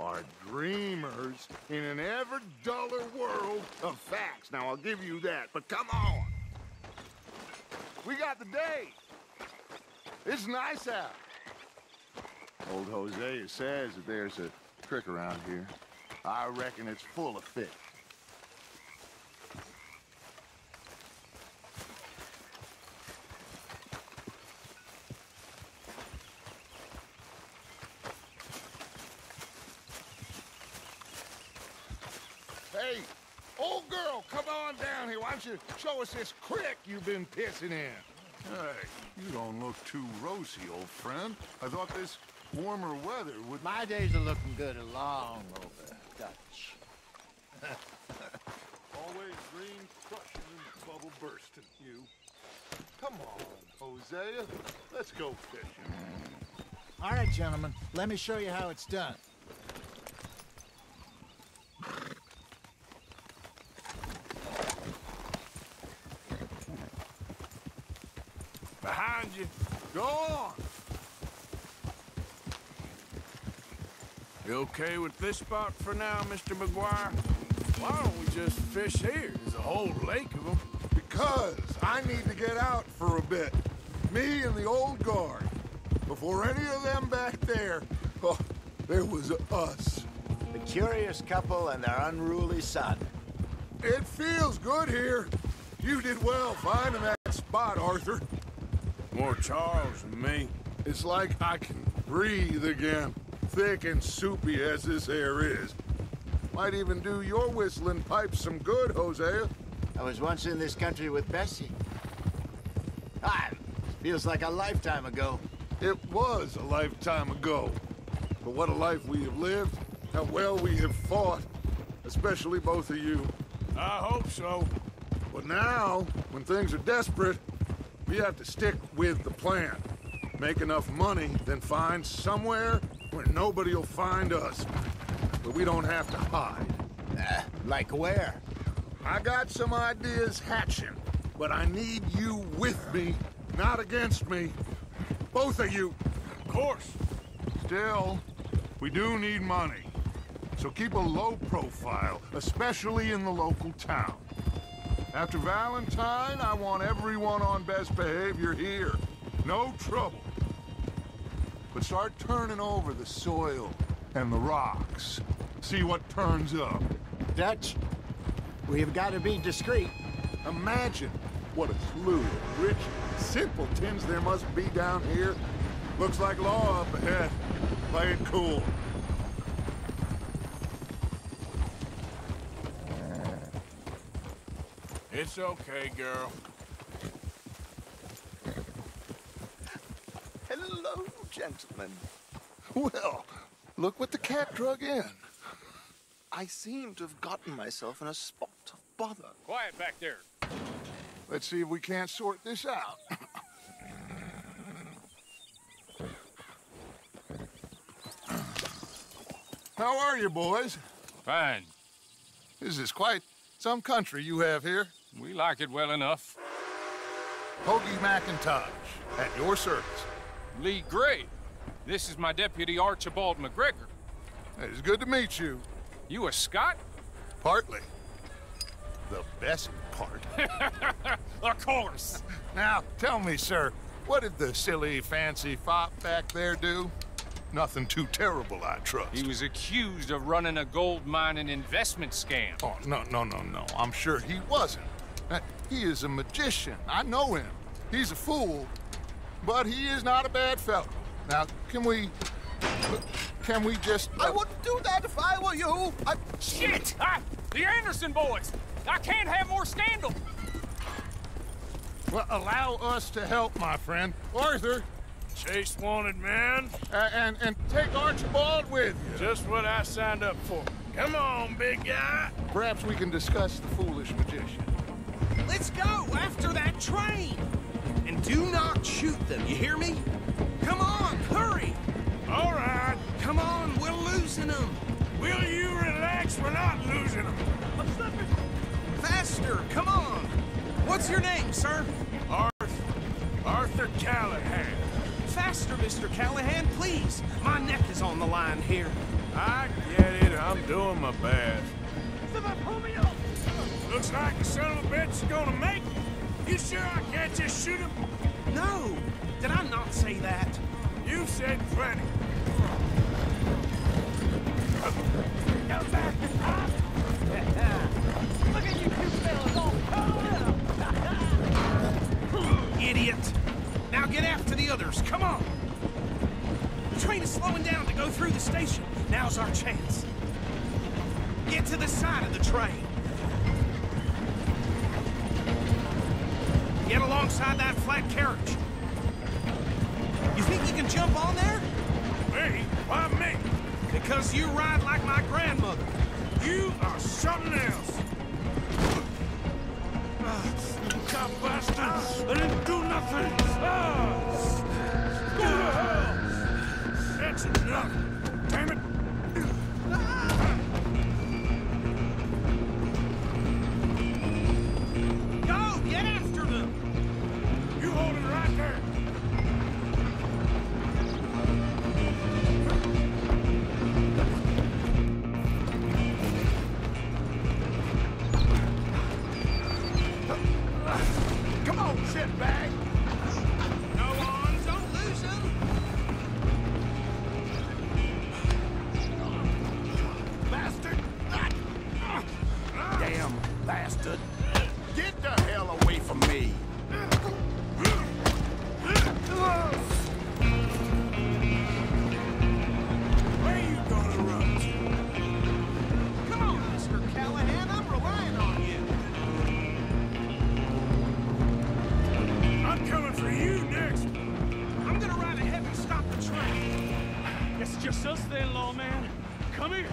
S8: are dreamers in an ever duller world of facts. Now, I'll give you that, but come on. We got the day. It's nice out. Old Hosea says that there's a trick around here. I reckon it's full of fish. Hey, old girl, come on down here. Why don't you show us this creek you've been pissing in? Hey, you don't look too rosy, old friend. I thought this warmer weather would...
S11: My days are looking good along over Dutch.
S8: Always green crushing and bubble bursting, you. Come on, Hosea. Let's go fishing.
S11: All right, gentlemen. Let me show you how it's done.
S2: Behind you.
S8: Go on.
S2: You okay with this spot for now, Mr. McGuire? Why don't we just fish here? There's a whole lake of them.
S8: Because I need to get out for a bit. Me and the old guard. Before any of them back there, oh, there was us.
S11: The curious couple and their unruly son.
S8: It feels good here. You did well finding that spot, Arthur.
S2: More Charles than me.
S8: It's like I can breathe again. Thick and soupy as this air is. Might even do your whistling pipes some good, Hosea.
S11: I was once in this country with Bessie. Feels like a lifetime ago.
S8: It was a lifetime ago. But what a life we have lived. How well we have fought. Especially both of you.
S2: I hope so.
S8: But now, when things are desperate, we have to stick with the plan. Make enough money, then find somewhere where nobody will find us. But we don't have to hide.
S11: Like where?
S8: I got some ideas hatching, but I need you with me, not against me. Both of you.
S2: Of course.
S8: Still, we do need money. So keep a low profile, especially in the local town. After Valentine, I want everyone on best behavior here. No trouble. But start turning over the soil and the rocks. See what turns up.
S11: Dutch, we've got to be discreet.
S8: Imagine what a slew of rich simpletons there must be down here. Looks like law up ahead. Play it cool.
S2: It's okay, girl.
S1: Hello, gentlemen.
S8: Well, look what the cat drug in.
S1: I seem to have gotten myself in a spot of bother.
S15: Quiet back there.
S8: Let's see if we can't sort this out. How are you, boys?
S15: Fine.
S8: This is quite some country you have here.
S15: We like it well enough.
S8: Hoagie McIntosh, at your service.
S15: Lee Gray. This is my deputy, Archibald McGregor.
S8: It's good to meet you.
S15: You a Scot?
S8: Partly. The best part.
S15: Of course.
S8: Now, tell me, sir, what did the silly, fancy fop back there do? Nothing too terrible, I trust.
S15: He was accused of running a gold mining investment scam.
S8: Oh, no. I'm sure he wasn't. He is a magician. I know him. He's a fool, but he is not a bad fellow. Now, can we just...
S1: I wouldn't do that if I were you.
S15: Shit! The Anderson boys! I can't have more scandal!
S8: Well, allow us to help, my friend. Arthur!
S2: Chase wanted man.
S8: And take Archibald with you.
S2: Just what I signed up for. Come on, big guy.
S8: Perhaps we can discuss the foolish magician.
S9: Let's go after that train! And do not shoot them, you hear me? Come on, hurry!
S2: All right.
S9: Come on, we're losing them!
S2: Will you relax? We're not losing them.
S9: I'm slipping! Faster, come on! What's your name, sir?
S2: Arthur Callahan.
S9: Faster, Mr. Callahan, please! My neck is on the line here.
S2: I get Doing my best. Looks like the son of a bitch is gonna make it. You sure I can't just shoot him?
S9: No! Did I not say that?
S2: You said plenty.
S9: Go back to top! Look at you two fellas all curled up! Idiot! Now get after the others, come on! The train is slowing down to go through the station. Now's our chance. Get to the side of the train. Get alongside that flat carriage. You think you can jump on there?
S2: Me? Why me?
S9: Because you ride like my grandmother.
S2: You are something else. You cop bastard! I didn't do nothing! Go to hell! That's enough! Damn it!
S9: Go! Get after them!
S2: You hold it right there!
S9: Come on, shitbag! Go on, don't lose him!
S16: Bastard! Damn bastard! Get the hell away from me!
S2: Where you gonna run to?
S9: Come on, Mr. Callahan, I'm relying on you.
S2: I'm coming for you next!
S9: I'm gonna ride ahead and stop the train.
S17: It's just us then, lawman. Come here.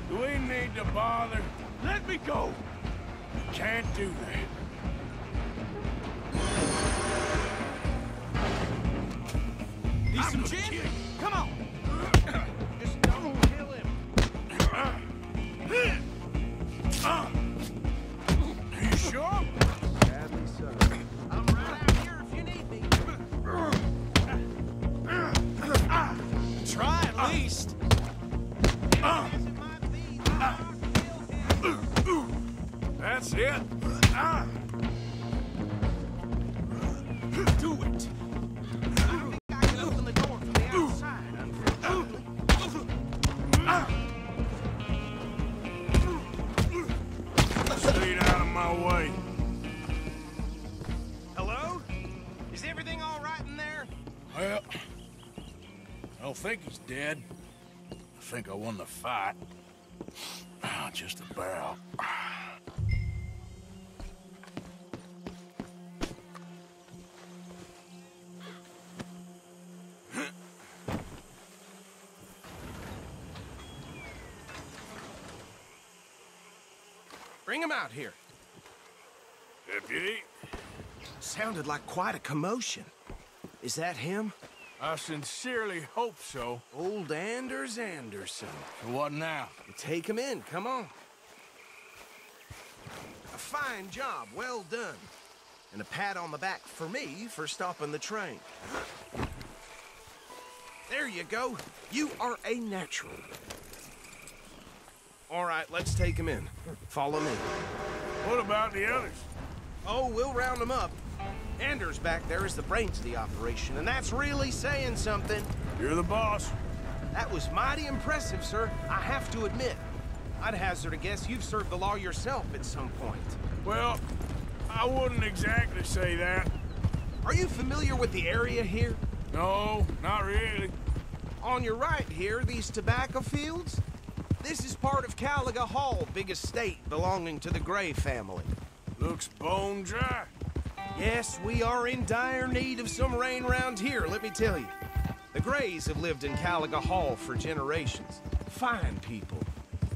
S2: Do we need to bother?
S17: Let me go.
S2: You can't do that.
S9: Need some gin? Come on. Just don't kill him.
S2: Are you sure?
S9: Sadly so. I'm right out here if you need me. Try at least.
S2: That's it.
S9: Do it. I think I can open the door from the outside, unfortunately.
S2: Stay out of my way.
S9: Hello? Is everything all right in there?
S2: Well, I don't think he's dead. I think I won the fight. Just about.
S9: Bring him out here.
S2: Deputy?
S9: Sounded like quite a commotion. Is that him?
S2: I sincerely hope so.
S9: Old Anders Anderson.
S2: So what now?
S9: Take him in, come on. A fine job, well done. And a pat on the back for me for stopping the train. There you go. You are a natural. All right, let's take him in. Follow me.
S2: What about the others?
S9: Oh, we'll round them up. Anders back there is the brains of the operation, and that's really saying something.
S2: You're the boss.
S9: That was mighty impressive, sir. I have to admit. I'd hazard a guess you've served the law yourself at some point.
S2: Well, I wouldn't exactly say that.
S9: Are you familiar with the area here?
S2: No, not really.
S9: On your right here, these tobacco fields? This is part of Caliga Hall, big estate belonging to the Gray family.
S2: Looks bone dry.
S9: Yes, we are in dire need of some rain round here, let me tell you. The Grays have lived in Caliga Hall for generations. Fine people.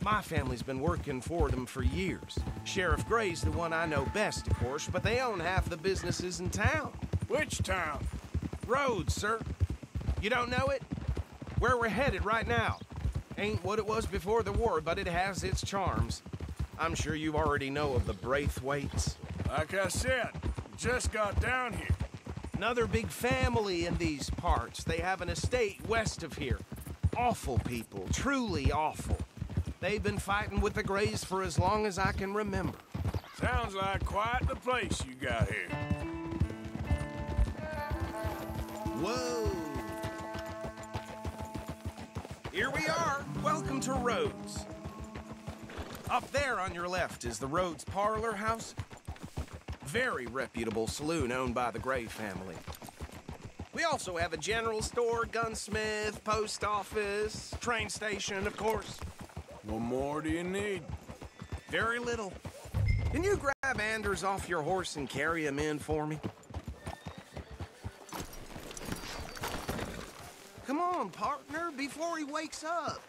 S9: My family's been working for them for years. Sheriff Gray's the one I know best, of course, but they own half the businesses in town.
S2: Which town?
S9: Rhodes, sir. You don't know it? Where we're headed right now. Ain't what it was before the war, but it has its charms. I'm sure you already know of the Braithwaites.
S2: Like I said, just got down here.
S9: Another big family in these parts. They have an estate west of here. Awful people, truly awful. They've been fighting with the Greys for as long as I can remember.
S2: Sounds like quite the place you got here.
S9: Whoa! Here we are. Welcome to Rhodes. Up there on your left is the Rhodes Parlor House. Very reputable saloon owned by the Gray family. We also have a general store, gunsmith, post office, train station, of course.
S2: What more do you need?
S9: Very little. Can you grab Anders off your horse and carry him in for me? Come on, partner, before he wakes up.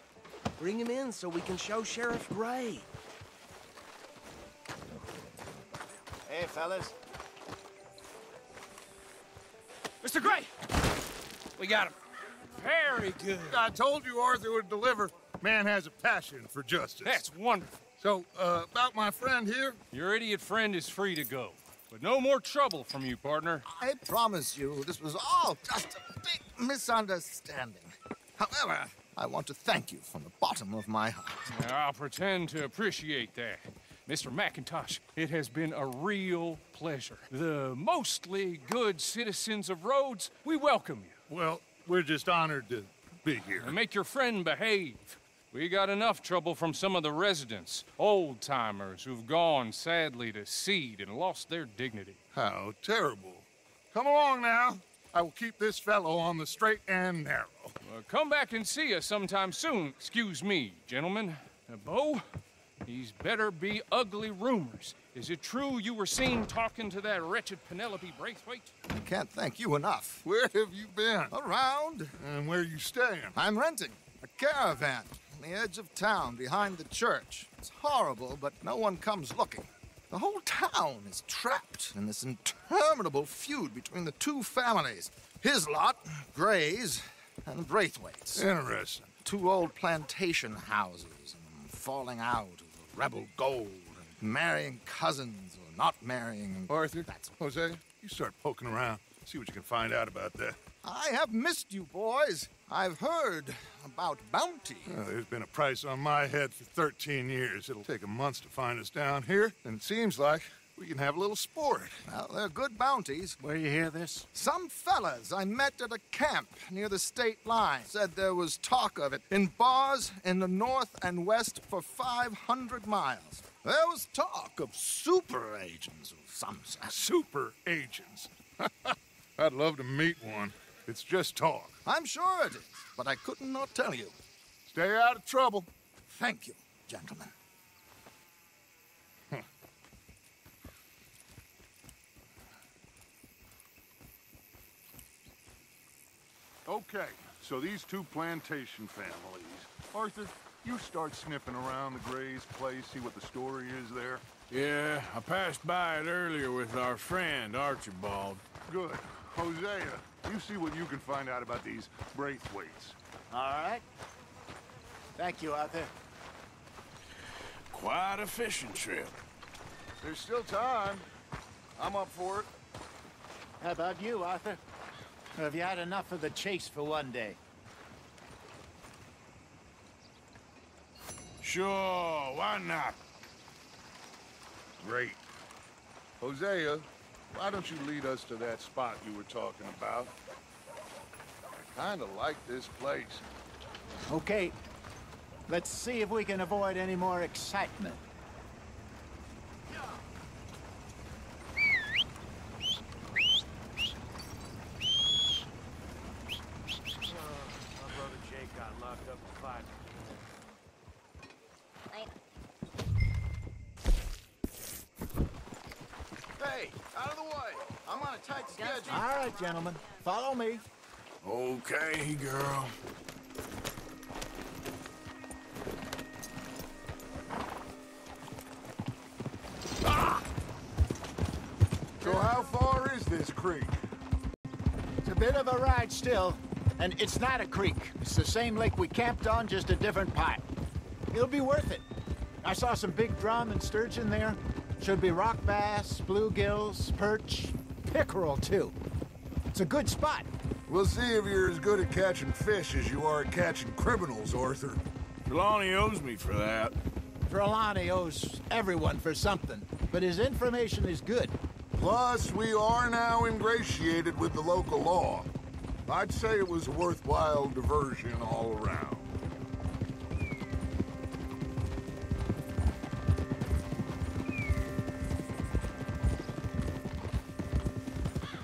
S9: Bring him in so we can show Sheriff Gray.
S11: Hey, fellas.
S9: Mr. Gray! We got him.
S8: Very good. I told you Arthur would deliver. Man has a passion for justice.
S19: That's wonderful.
S8: So, about my friend here?
S19: Your idiot friend is free to go. But no more trouble from you, partner.
S20: I promise you, this was all just a big misunderstanding. However, I want to thank you from the bottom of my heart.
S19: I'll pretend to appreciate that. Mr. McIntosh, it has been a real pleasure. The mostly good citizens of Rhodes, we welcome you.
S8: Well, we're just honored to be here.
S19: And make your friend behave. We got enough trouble from some of the residents, old-timers who've gone, sadly, to seed and lost their dignity.
S8: How terrible. Come along now. I will keep this fellow on the straight and narrow.
S19: Come back and see us sometime soon. Excuse me, gentlemen. Bo, these better be ugly rumors. Is it true you were seen talking to that wretched Penelope Braithwaite?
S20: I can't thank you enough.
S8: Where have you been?
S20: Around.
S8: And where are you staying?
S20: I'm renting a caravan on the edge of town behind the church. It's horrible, but no one comes looking. The whole town is trapped in this interminable feud between the two families. His lot, Gray's, and the Braithwaites.
S8: Interesting.
S20: Two old plantation houses, and falling out of rebel gold, and marrying cousins or not marrying.
S8: Arthur, Jose, you start poking around. See what you can find out about that.
S20: I have missed you, boys. I've heard about bounty.
S8: There's been a price on my head for 13 years. It'll take a month to find us down here, and it seems like we can have a little sport.
S20: Well, they're good bounties.
S11: Where you hear this?
S20: Some fellas I met at a camp near the state line said there was talk of it in bars in the north and west for 500 miles. There was talk of super agents of some sort.
S8: Super agents? I'd love to meet one. It's just talk.
S20: I'm sure it is, but I couldn't not tell you.
S8: Stay out of trouble.
S20: Thank you, gentlemen.
S8: Okay, so these two plantation families. Arthur, you start sniffing around the Gray's place, see what the story is there.
S2: Yeah, I passed by it earlier with our friend, Archibald.
S8: Good. Hosea, you see what you can find out about these Braithwaites.
S11: All right. Thank you, Arthur.
S2: Quite a fishing trip.
S8: There's still time. I'm up for it.
S11: How about you, Arthur? Or have you had enough of the chase for one day?
S2: Sure, why not?
S8: Great. Hosea, why don't you lead us to that spot you were talking about? I kind of like this place.
S11: Okay. Let's see if we can avoid any more excitement.
S15: My brother Jake got locked up for fighting.
S20: Hey, out of the way. I'm on a tight schedule.
S11: All right, gentlemen. Follow me.
S2: Okay, girl.
S8: So how far is this creek?
S11: It's a bit of a ride still, and it's not a creek. It's the same lake we camped on, just a different part. It'll be worth it. I saw some big drum and sturgeon there. Should be rock bass, bluegills, perch, pickerel, too. It's a good spot.
S8: We'll see if you're as good at catching fish as you are at catching criminals, Arthur.
S2: Trelawney owes me for that.
S11: Trelawney owes everyone for something, but his information is good.
S8: Plus, we are now ingratiated with the local law. I'd say it was a worthwhile diversion all around.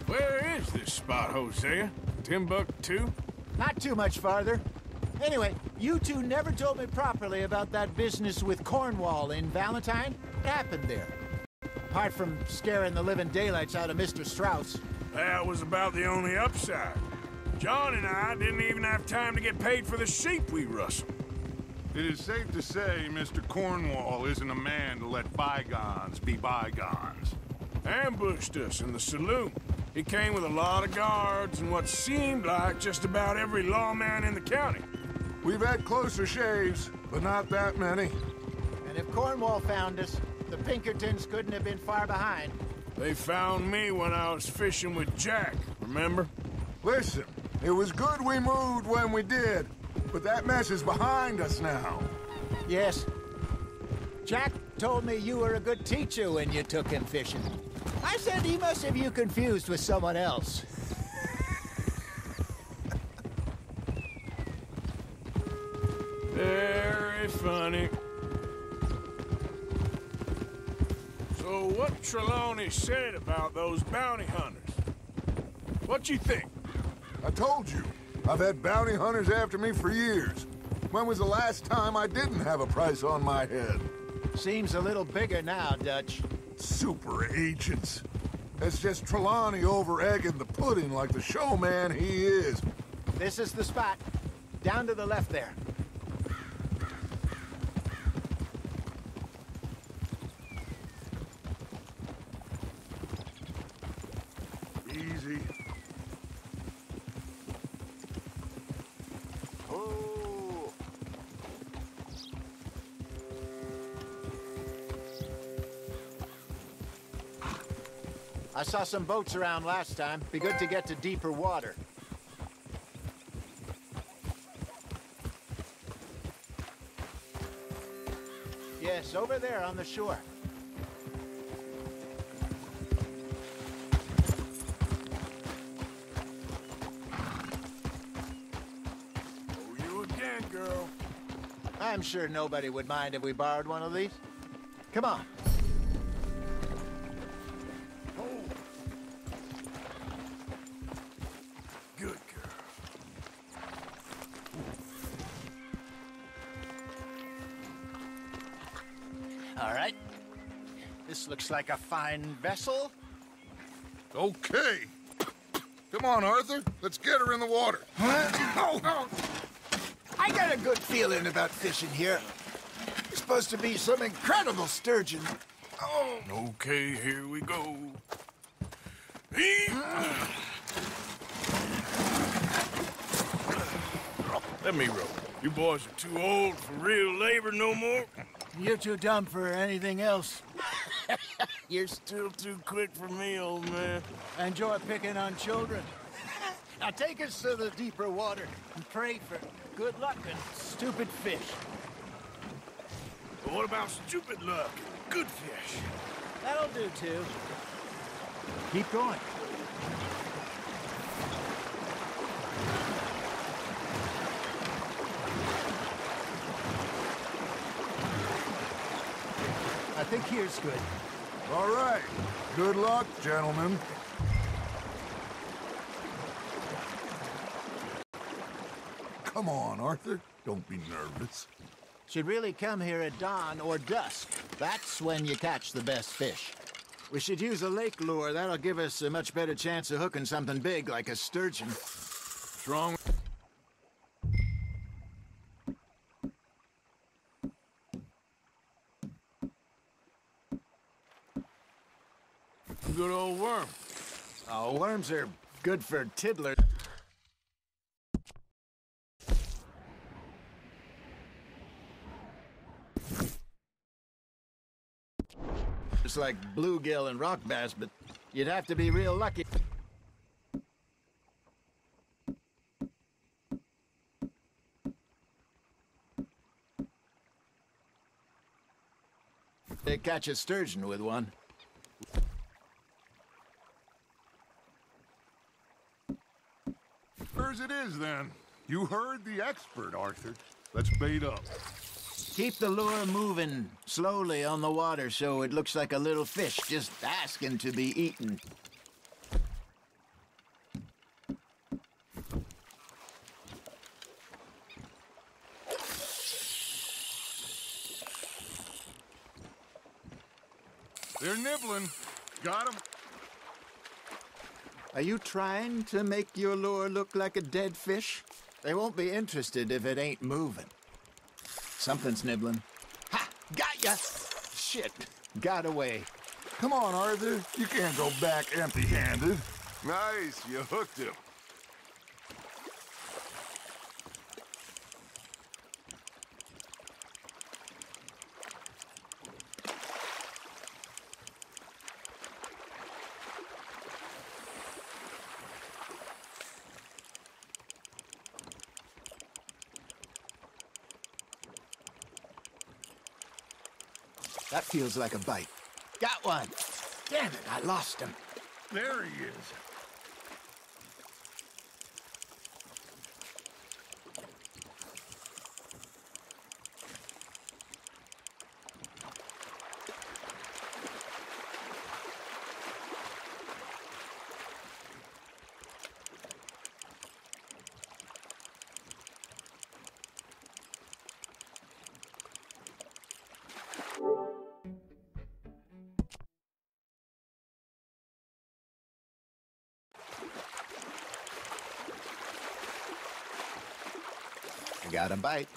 S2: Where is this spot, Hosea? Timbuktu?
S11: Not too much farther. Anyway, you two never told me properly about that business with Cornwall in Valentine. What happened there? Apart from scaring the living daylights out of Mr. Strauss.
S2: That was about the only upside. John and I didn't even have time to get paid for the sheep we rustled.
S8: It is safe to say Mr. Cornwall isn't a man to let bygones be bygones.
S2: Ambushed us in the saloon. He came with a lot of guards and what seemed like just about every lawman in the county.
S8: We've had closer shaves, but not that many.
S11: And if Cornwall found us, the Pinkertons couldn't have been far behind.
S2: They found me when I was fishing with Jack, remember?
S8: Listen, it was good we moved when we did, but that mess is behind us now.
S11: Yes. Jack told me you were a good teacher when you took him fishing. I said he must have you confused with someone else.
S2: Very funny. So what Trelawney said about those bounty hunters? What you think?
S8: I told you. I've had bounty hunters after me for years. When was the last time I didn't have a price on my head?
S11: Seems a little bigger now, Dutch.
S8: Super agents. It's just Trelawney over-egging the pudding like the showman he is.
S11: This is the spot. Down to the left there.
S8: Easy. Oh.
S11: I saw some boats around last time. Be good to get to deeper water. Yes, over there on the shore.
S2: Oh, you again, girl.
S11: I'm sure nobody would mind if we borrowed one of these. Come on.
S2: Good girl.
S11: All right. This looks like a fine vessel.
S8: Okay. Come on, Arthur. Let's get her in the water.
S4: I got a good feeling about fishing here. It's supposed to be some incredible sturgeon. Oh.
S2: Okay, here we go. Let me row. You boys are too old for real labor no more.
S11: You're too dumb for anything else.
S2: You're still too quick for me, old man.
S11: Enjoy picking on children. Now take us to the deeper water and pray for good luck and stupid fish.
S2: But what about stupid luck and good fish?
S11: That'll do, too. Keep going. I think here's good.
S8: All right. Good luck, gentlemen. Come on, Arthur. Don't be nervous.
S11: Should really come here at dawn or dusk. That's when you catch the best fish. We should use a lake lure. That'll give us a much better chance of hooking something big like a sturgeon.
S2: Strong. Good old worm.
S11: Oh, worms are good for tiddler. It's like bluegill and rock bass, but you'd have to be real lucky. They catch a sturgeon with one.
S8: As it is, then. You heard the expert, Arthur. Let's bait up.
S11: Keep the lure moving slowly on the water so it looks like a little fish just asking to be eaten.
S8: They're nibbling. Got 'em.
S11: Are you trying to make your lure look like a dead fish? They won't be interested if it ain't moving. Something's nibbling. Ha! Got ya! Shit. Got away.
S8: Come on, Arthur. You can't go back empty-handed. Nice. You hooked him.
S11: That feels like a bite. Got one. Damn it, I lost him.
S8: There he is.
S11: I got a bite.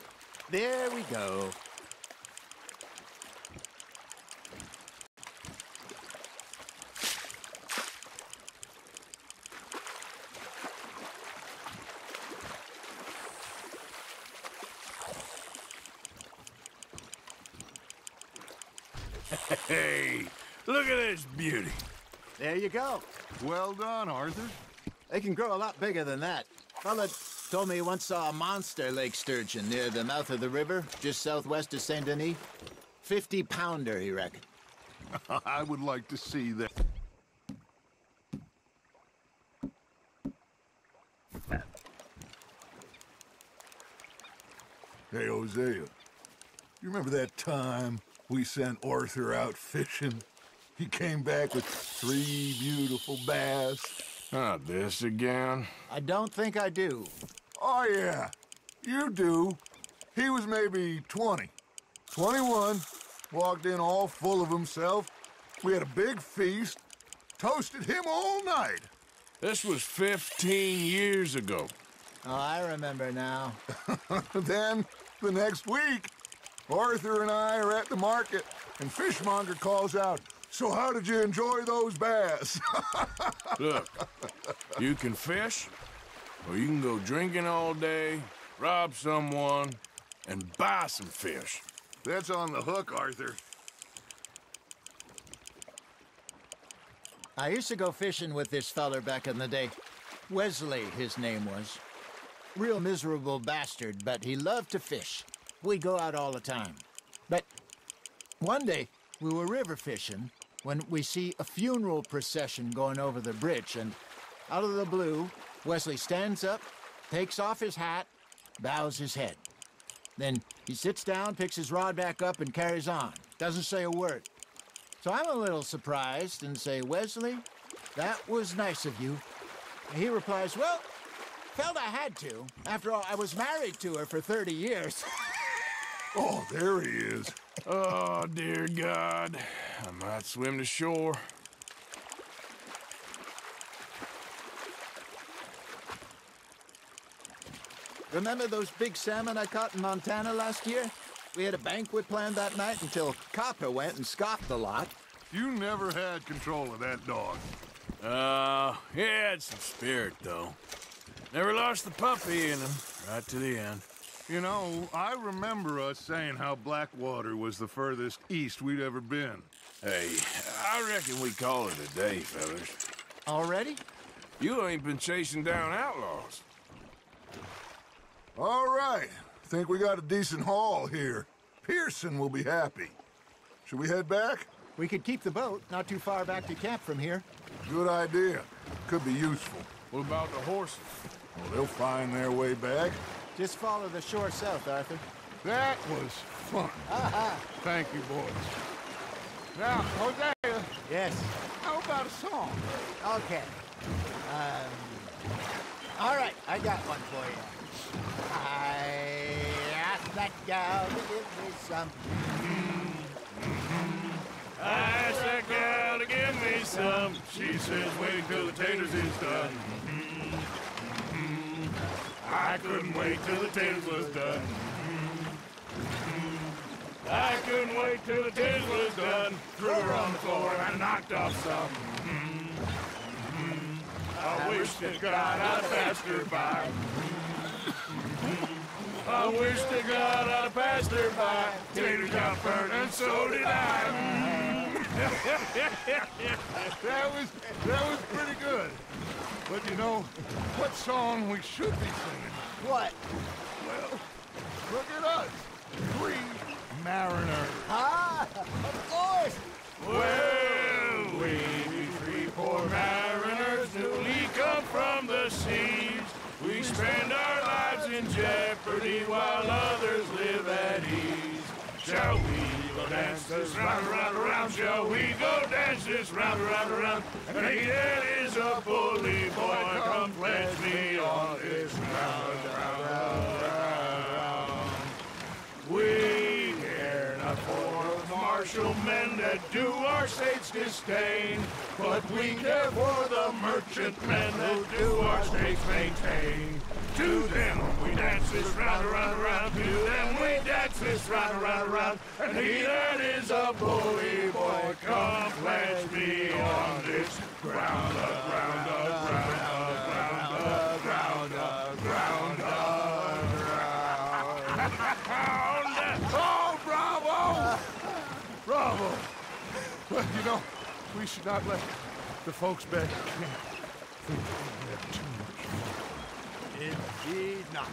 S11: There we go.
S2: Hey, look at this beauty.
S11: There you go.
S8: Well done, Arthur.
S11: They can grow a lot bigger than that. Fella told me he once saw a monster lake sturgeon near the mouth of the river, just southwest of Saint Denis. 50-pounder, he reckoned.
S8: I would like to see that. Hey, Hosea. You remember that time we sent Arthur out fishing? He came back with 3 beautiful bass.
S2: Not this again.
S11: I don't think I do.
S8: Oh, yeah. You do. He was maybe 20. 21. Walked in all full of himself. We had a big feast. Toasted him all night.
S2: This was 15 years ago.
S11: Oh, I remember now.
S8: Then, the next week, Arthur and I are at the market, and Fishmonger calls out, "So how did you enjoy those bass?"
S2: Look, you can fish, or you can go drinking all day, rob someone, and buy some fish.
S8: That's on the hook, Arthur.
S11: I used to go fishing with this feller back in the day. Wesley, his name was. Real miserable bastard, but he loved to fish. We'd go out all the time. But one day, we were river fishing when we see a funeral procession going over the bridge, and out of the blue, Wesley stands up, takes off his hat, bows his head. Then he sits down, picks his rod back up, and carries on. Doesn't say a word. So I'm a little surprised and say, "Wesley, that was nice of you." And he replies, "Well, felt I had to. After all, I was married to her for 30 years.
S8: Oh, there he is.
S2: Oh, dear God. I might swim to shore.
S11: Remember those big salmon I caught in Montana last year? We had a banquet planned that night until Copper went and scoffed the lot.
S8: You never had control of that dog.
S2: He had some spirit, though. Never lost the puppy in him, right to the end.
S8: You know, I remember us saying how Blackwater was the furthest east we'd ever been.
S2: Hey, I reckon we call it a day, fellas.
S11: Already?
S2: You ain't been chasing down outlaws.
S8: All right. Think we got a decent haul here. Pearson will be happy.
S20: Should we head back?
S11: We could keep the boat not too far back to camp from here.
S20: Good idea. Could be useful.
S2: What about the horses?
S20: Well, they'll find their way back.
S11: Just follow the shore south, Arthur.
S8: That was fun. Thank you, boys. Now, Hosea.
S11: Yes?
S8: How about a song?
S11: Okay. All right, I got one for you. I asked that gal to give me some.
S2: I asked that gal to give me some. She says, wait till the taters is done. I couldn't wait till the taters was done. I couldn't wait till the taters was done. Threw her on the floor and I knocked off some. I wish to God I'd passed her by. I wish to God I'd passed her by. Taters got burnt and so did I.
S8: That was pretty good. But you know, what song we should be singing?
S11: What?
S8: Well, look at us. 3 mariners.
S11: Ah, of course.
S2: Well, we be 3 poor mariners newly come from the seas. We spend our lives in jeopardy while others live at ease. Shall we go dance this round, around, around? Shall we go dance this round, around, around? And he that is a bully boy, come pledge me on this round, round, round, round. We care not for martial men that do our state's disdain, but we care for the merchant men that do our state's maintain. To them we dance this round, around, around. To them we dance this round, around, around. And he that is a bully boy, come pledge me on this ground up, ground up, ground up, ground up, ground up, ground up, ground up.
S8: Oh, bravo! Bravo! Well, you know, we should not let the folks back at camp think we have too much fun.
S11: Indeed not.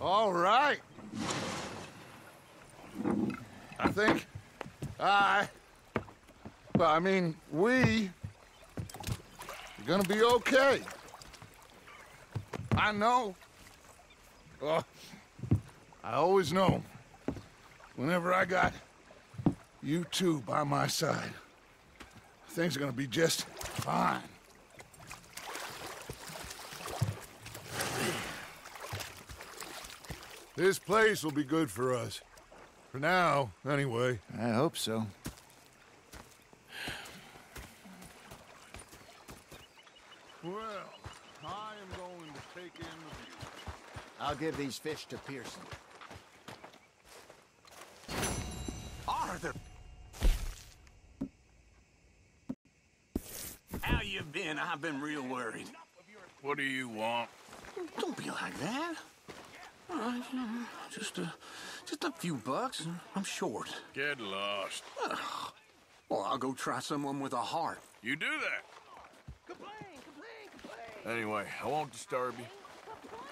S8: All right. I think we are gonna be okay. I know. Oh, I always know. Whenever I got you two by my side, things are gonna be just fine. This place will be good for us. For now, anyway.
S11: I hope so.
S8: Well, I am going to take in the view.
S11: I'll give these fish to Pearson.
S16: Arthur! How you been? I've been real worried.
S2: What do you want?
S16: Don't be like that. All right, you know, just a few bucks, and I'm short.
S2: Get lost.
S16: Well, I'll go try someone with a heart.
S2: You do that. Anyway, I won't disturb you.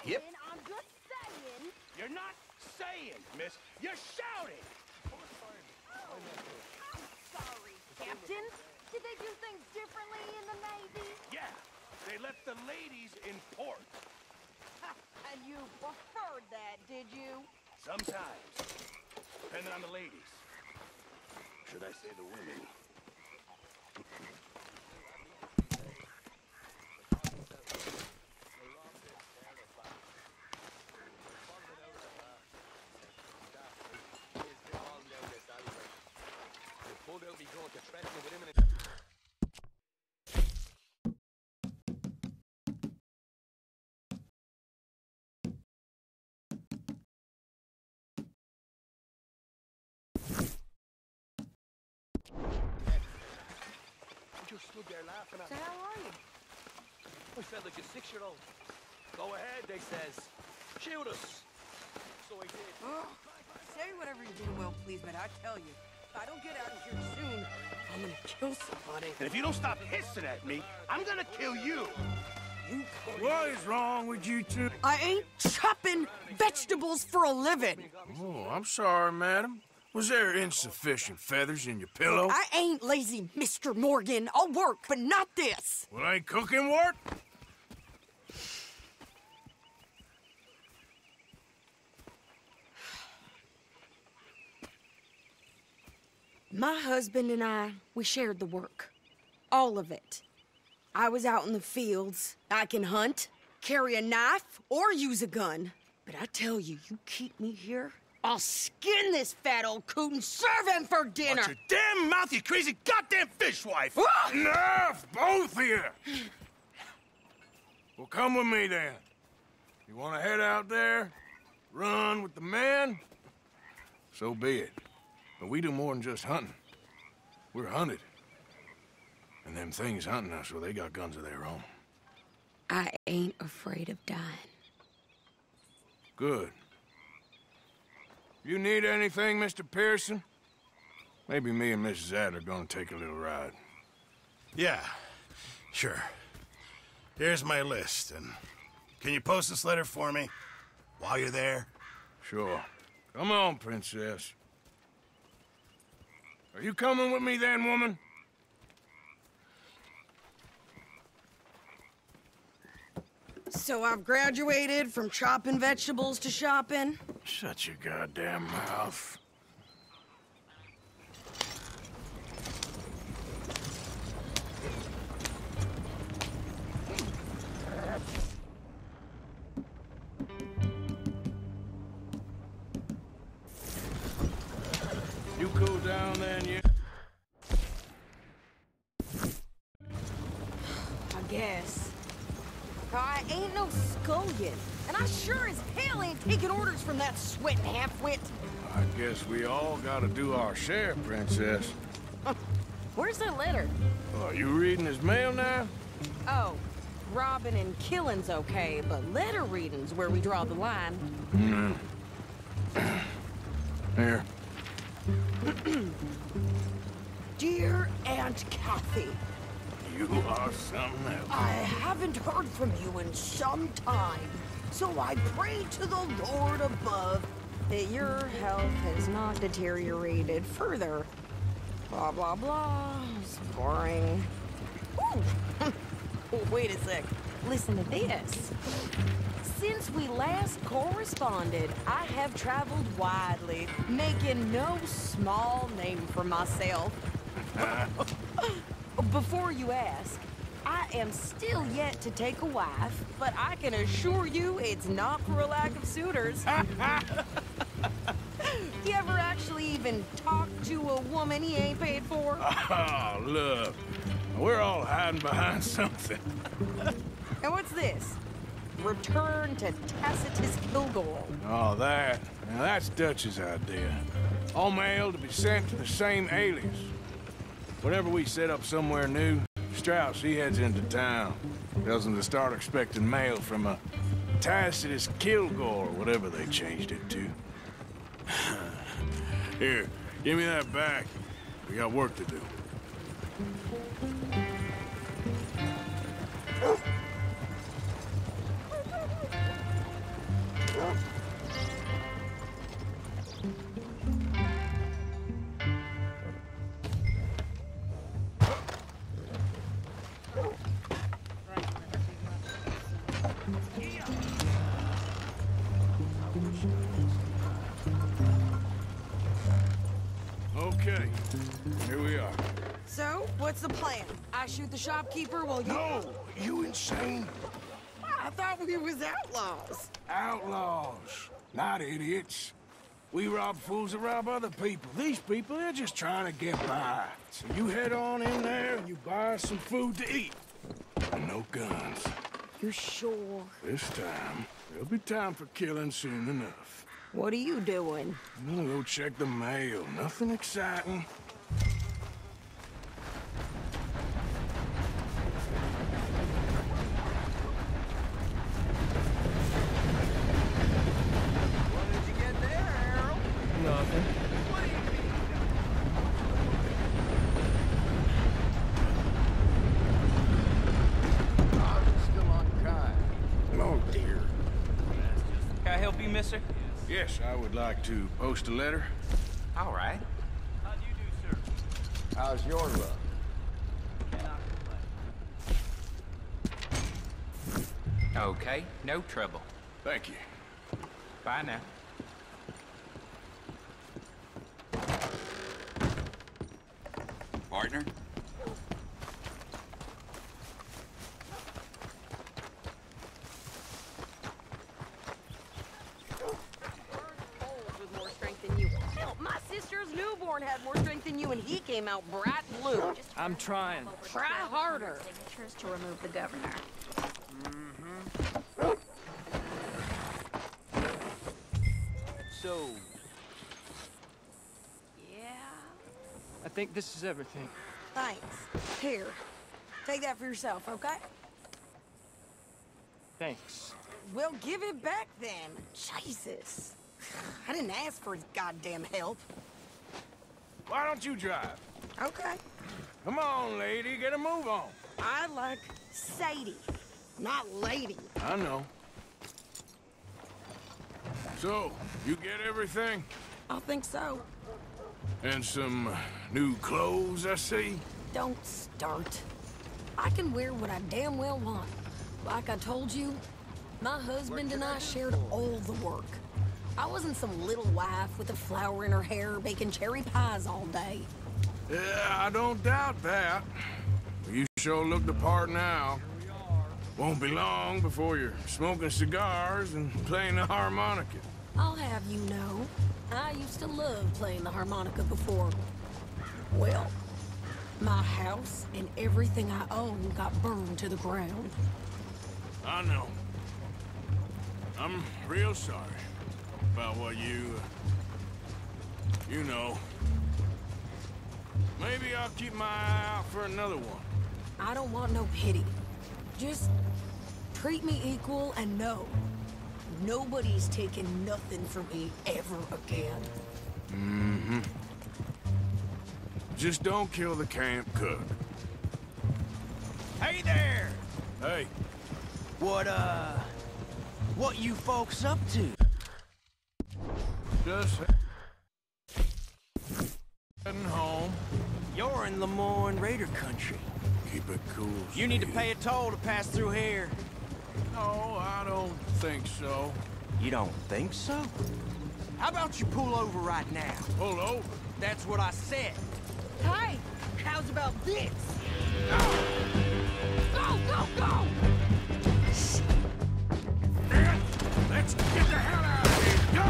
S16: Yep.
S15: I'm just saying. You're not saying, miss. You're shouting.
S10: I'm sorry, Captain. Did they do things differently in the Navy?
S15: Yeah, they left the ladies in port.
S10: And you preferred that, did you?
S15: Sometimes, depending on the ladies. Should I say the women?
S7: Just stood there laughing at
S10: So
S7: me.
S10: how are you?
S7: I felt like a 6-year-old. Go ahead, they says. Shoot us. So I did.
S18: Say whatever you do, Will, please, but I tell you,
S21: If I don't get out of here soon, I'm gonna kill somebody.
S15: And if you don't stop hissing at me, I'm gonna kill you.
S2: What is wrong with you two?
S21: I ain't chopping vegetables for a living.
S2: Oh, I'm sorry, madam. Was there insufficient feathers in your pillow?
S21: I ain't lazy, Mr. Morgan. I'll work, but not this.
S2: Well, ain't cooking work?
S21: My husband and I, we shared the work. All of it. I was out in the fields. I can hunt, carry a knife, or use a gun. But I tell you, you keep me here, I'll skin this fat old coot and serve him for dinner.
S15: Watch your damn mouth, you crazy goddamn fishwife!
S2: Enough, both of you! Well, come with me, then. You want to head out there, run with the men? So be it. But we do more than just hunting. We're hunted. And them things hunting us, well, they got guns of their own.
S21: I ain't afraid of dying.
S2: Good. You need anything, Mr. Pearson? Maybe me and Mrs. Adler are gonna take a little ride.
S15: Yeah, sure. Here's my list, and can you post this letter for me while you're there?
S2: Sure. Come on, Princess. Are you coming with me then, woman?
S21: So I've graduated from chopping vegetables to shopping?
S2: Shut your goddamn mouth. You cool down then, you?
S21: I guess. I ain't no scullion, and I sure as hell ain't taking orders from that sweating half-wit.
S2: I guess we all gotta do our share, Princess.
S21: Where's that letter?
S2: Oh, you reading his mail now?
S21: Oh, robbing and killing's okay, but letter reading's where we draw the line.
S2: Here.
S21: Dear Aunt Kathy,
S2: You are something else.
S21: I haven't heard from you in some time, so I pray to the Lord above that your health has not deteriorated further. Blah, blah, blah. It's boring. Ooh. Wait a sec. Listen to this. Since we last corresponded, I have traveled widely, making no small name for myself. Before you ask, I am still yet to take a wife, but I can assure you it's not for a lack of suitors. You ever actually even talk to a woman he ain't paid for?
S2: Oh, look. We're all hiding behind something.
S21: And what's this? Return to Tacitus Kilgore.
S2: Oh, that. Now, that's Dutch's idea. All mail to be sent to the same alias. Whenever we set up somewhere new, Strauss, he heads into town. Tells them to start expecting mail from a Tacitus Kilgore, or whatever they changed it to. Here, give me that back. We got work to do. Okay, here we are.
S21: So, what's the plan? I shoot the shopkeeper while you...
S2: No! You insane?
S21: I thought we was outlaws.
S2: Outlaws, not idiots. We rob fools that rob other people. These people, they're just trying to get by. So you head on in there and you buy some food to eat. And no guns.
S21: You're sure?
S2: This time, there'll be time for killing soon enough.
S21: What are you doing?
S2: I'm gonna go check the mail. Nothing exciting.
S21: What did you get there, Harold?
S2: Nothing.
S21: What do you mean?
S5: mister?
S2: Yes, I would like to post a letter.
S5: All right.
S22: How do you do, sir?
S11: How's your luck?
S22: Cannot complain.
S5: Okay, no trouble.
S2: Thank you.
S5: Bye now.
S23: Partner?
S21: With more strength than you. Hell, my sister's newborn had more strength than you, and he came out bright blue.
S17: I'm trying.
S21: Try harder.
S10: Signatures to remove the governor.
S17: So,
S21: Yeah.
S17: I think this is everything.
S21: Thanks. Here. Take that for yourself, okay?
S17: Thanks.
S21: Well, give it back then. Jesus. I didn't ask for his goddamn help.
S2: Why don't you drive?
S21: Okay.
S2: Come on, lady, get a move on.
S21: I like Sadie, not lady.
S2: I know. So, you get everything?
S21: I think so.
S2: And some new clothes, I see?
S21: Don't start. I can wear what I damn well want. Like I told you, my husband and I shared all the work. I wasn't some little wife with a flower in her hair baking cherry pies all day.
S2: Yeah, I don't doubt that. You sure look the part now. Won't be long before you're smoking cigars and playing the harmonica.
S21: I'll have you know, I used to love playing the harmonica before. Well, my house and everything I own got burned to the ground.
S2: I know. I'm real sorry about what you know. Maybe I'll keep my eye out for another one.
S21: I don't want no pity. Just treat me equal and know nobody's taking nothing from me ever again.
S2: Mm-hmm. Just don't kill the camp cook.
S24: Hey there!
S2: Hey.
S24: What you folks up to?
S2: Just heading home.
S24: You're in Lemoyne Raider country.
S2: Keep it cool,
S24: You need to
S2: Steve.
S24: pay a toll to pass through here.
S2: No, I don't think so.
S24: You don't think so? How about you pull over right now?
S2: Pull over?
S24: That's what I said.
S21: Hey, how's about this? Go, go, go!
S2: Let's get the hell out of here! Go!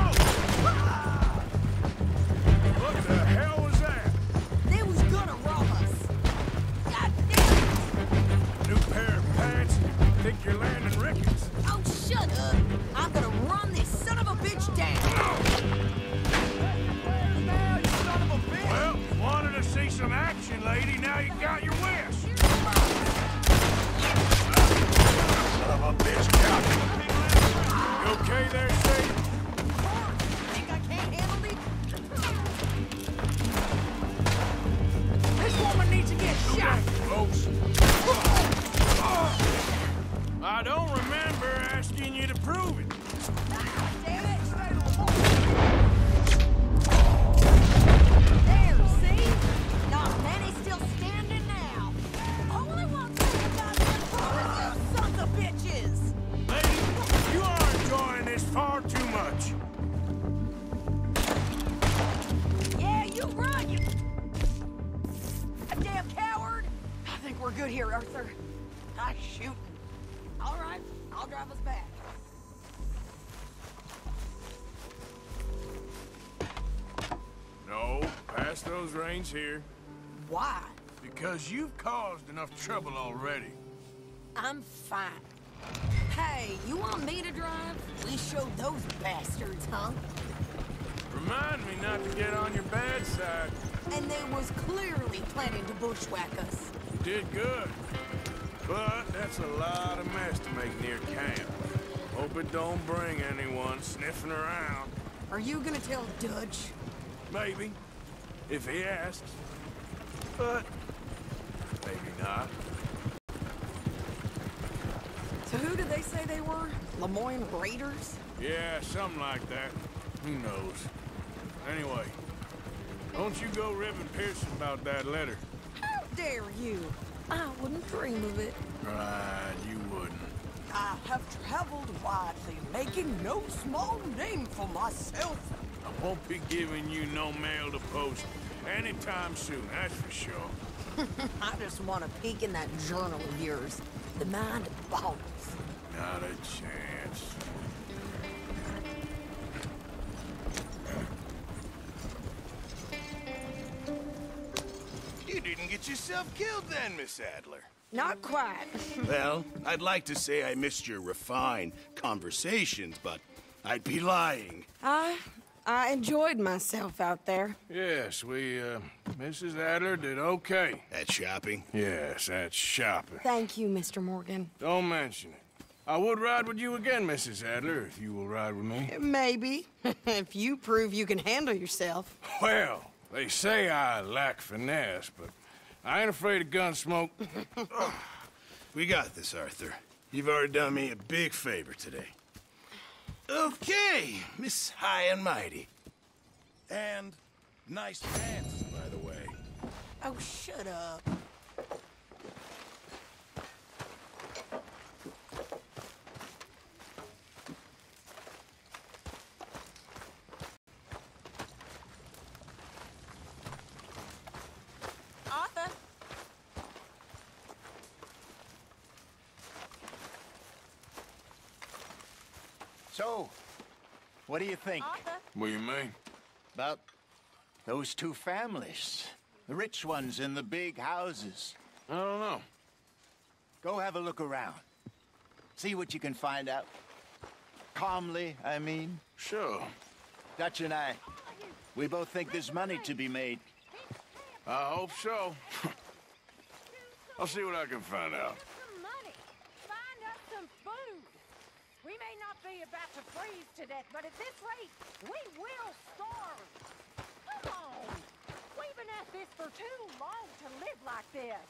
S2: What the hell was that?
S21: They was gonna rob us. God damn it!
S2: New pair of pants? Think you're landing Ricketts?
S21: Oh, shut up! I'm gonna run this son of a bitch down!
S24: Now, you son of a bitch!
S2: Well, wanted to see some action, lady. Now you got your wish. Son of a bitch, cow. You okay there, Steve?
S21: Think I can't handle me? This woman needs to get shot!
S2: Folks. I don't remember asking you to prove it.
S21: Damn it! There, see? Not many still standing now. Only one thing about them you sons of bitches!
S2: Lady, you are enjoying this far too much.
S21: Yeah, you run, you... A damn coward! I think we're good here, Arthur. Nice shooting. All right, I'll drive us back.
S2: No, pass those reins here.
S21: Why?
S2: Because you've caused enough trouble already.
S21: I'm fine. Hey, you want me to drive? We showed those bastards, huh?
S2: Remind me not to get on your bad side.
S21: And they was clearly planning to bushwhack us.
S2: You did good. But that's a lot of mess to make near camp. Hope it don't bring anyone sniffing around.
S21: Are you gonna tell Dutch?
S2: Maybe. If he asks. But maybe not.
S21: So who did they say they were? Lemoyne Raiders?
S2: Yeah, something like that. Who knows? Anyway, don't you go ribbing Pearson about that letter.
S21: How dare you? I wouldn't dream of it.
S2: Right, you wouldn't.
S21: I have traveled widely, making no small name for myself.
S2: I won't be giving you no mail to post anytime soon, that's for sure.
S21: I just want to peek in that journal of yours. The mind boggles.
S2: Not a chance.
S15: You didn't get yourself killed then, Miss Adler.
S21: Not quite.
S15: Well, I'd like to say I missed your refined conversations, but I'd be lying.
S21: I enjoyed myself out there.
S2: Yes, Mrs. Adler did okay.
S15: At shopping?
S2: Yes, that's shopping.
S21: Thank you, Mr. Morgan.
S2: Don't mention it. I would ride with you again, Mrs. Adler, if you will ride with me.
S21: Maybe, if you prove you can handle yourself.
S2: Well, they say I lack finesse, but I ain't afraid of gun smoke.
S15: We got this, Arthur. You've already done me a big favor today. Okay, Miss High and Mighty. And nice pants, by the way.
S21: Oh, shut up. Arthur.
S11: So, what do you think?
S2: What do you mean?
S11: About those two families. The rich ones in the big houses.
S2: I don't know.
S11: Go have a look around. See what you can find out. Calmly, I mean.
S2: Sure.
S11: Dutch and I, we both think there's money to be made.
S2: I hope so. I'll see what I can find out.
S10: Some money. Find us some food. We may not be about to freeze to death, but at this rate, we will starve. Come on. We've been at this for too long to live like this.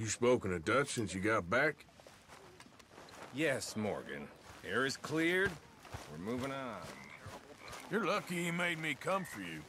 S2: You spoken of Dutch since you got back?
S6: Yes, Morgan. Air is cleared. We're moving on.
S2: You're lucky he made me come for you.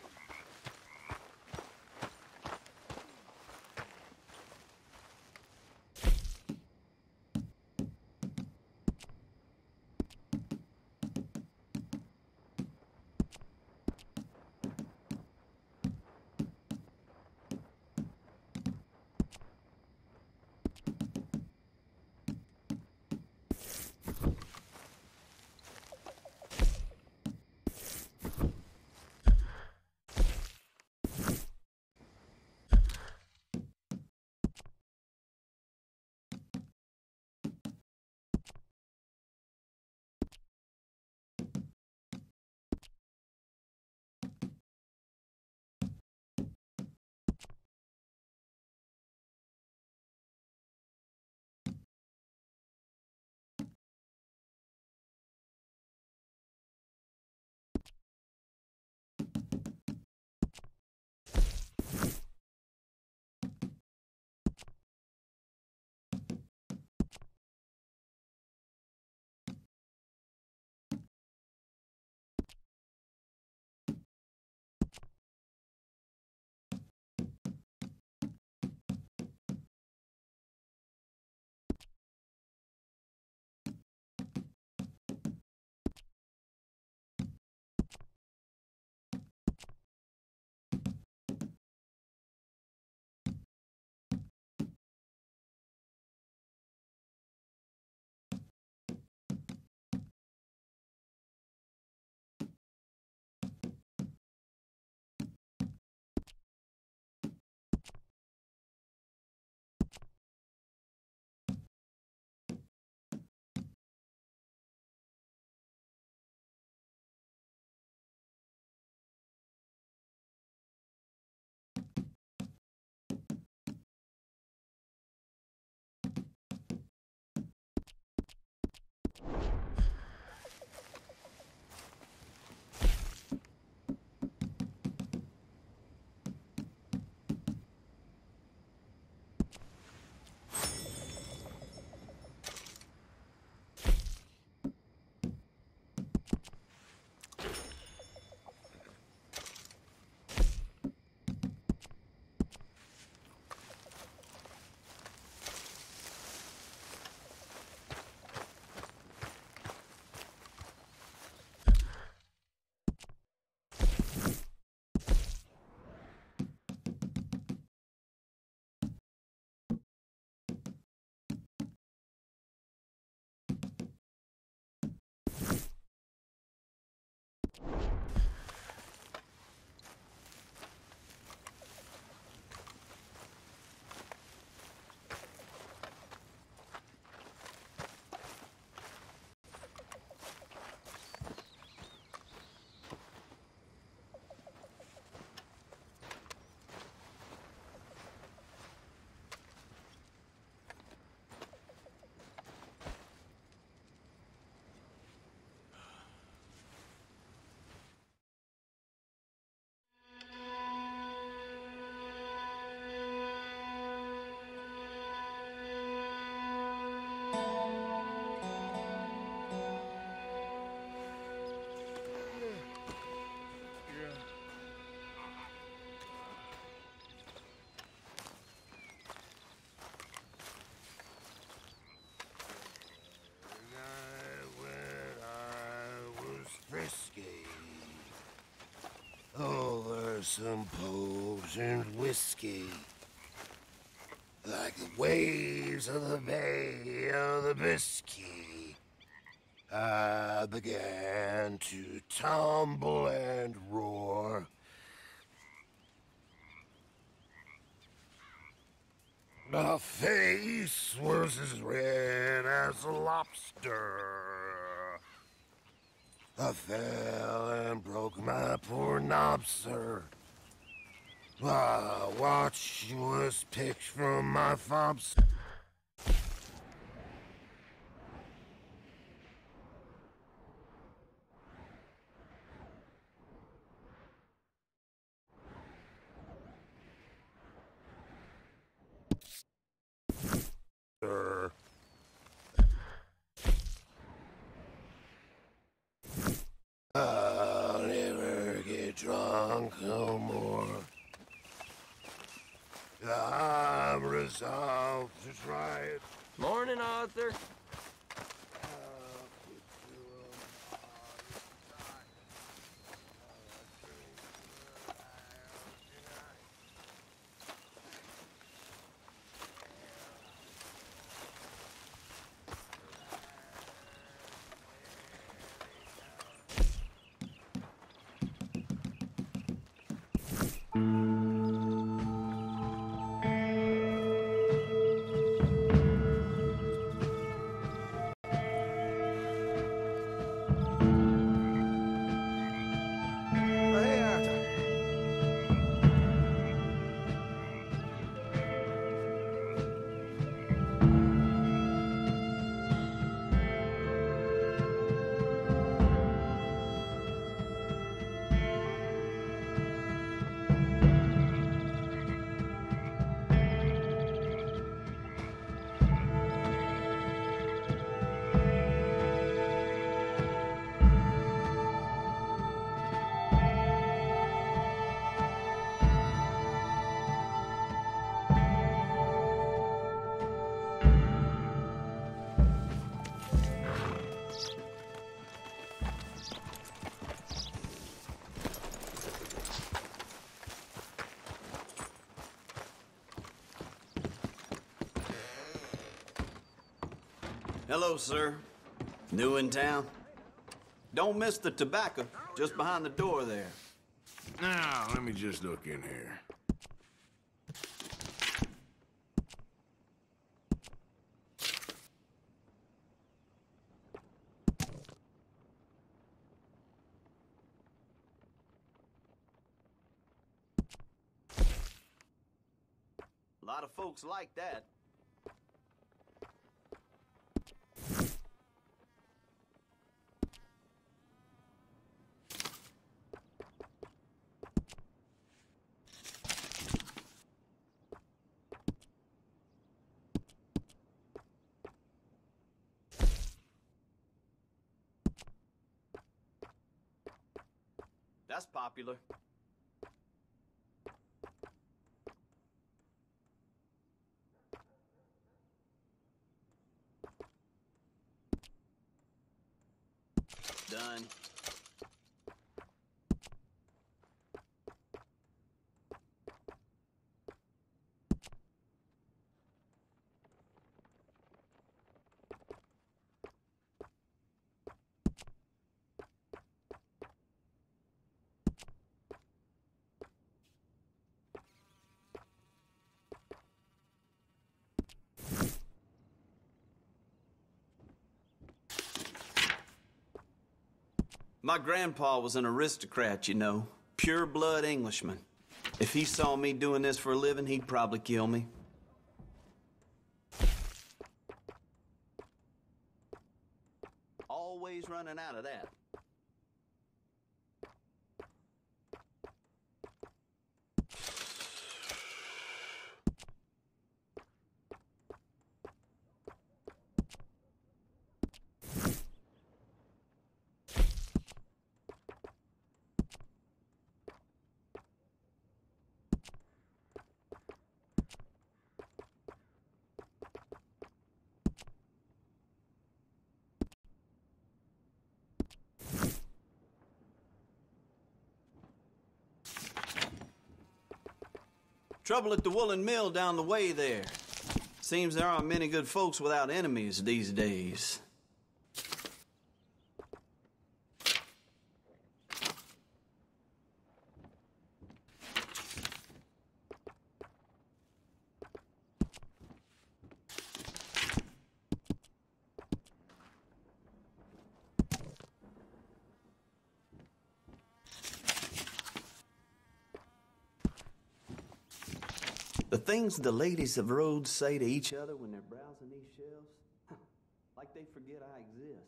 S12: Frisky. Over some potent whiskey. Like the waves of the Bay of the Biscay, I began to tumble and roar. My face was as red as a lobster. I fell and broke my poor knob, sir. My watch was picked from my fobs.
S16: Arthur?
S4: Hey, Arthur.
S16: Hello, sir. New in town? Don't miss the tobacco, just behind the door there.
S2: Now, let me just look in here.
S16: A lot of folks like that. That's popular. Done. My grandpa was an aristocrat, you know. Pure-blood Englishman. If he saw me doing this for a living, he'd probably kill me. Always running out of that. Trouble at the woolen mill down the way there. Seems there aren't many good folks without enemies these days. The things the ladies of Rhodes say to each other when they're browsing these shelves, like they forget I exist.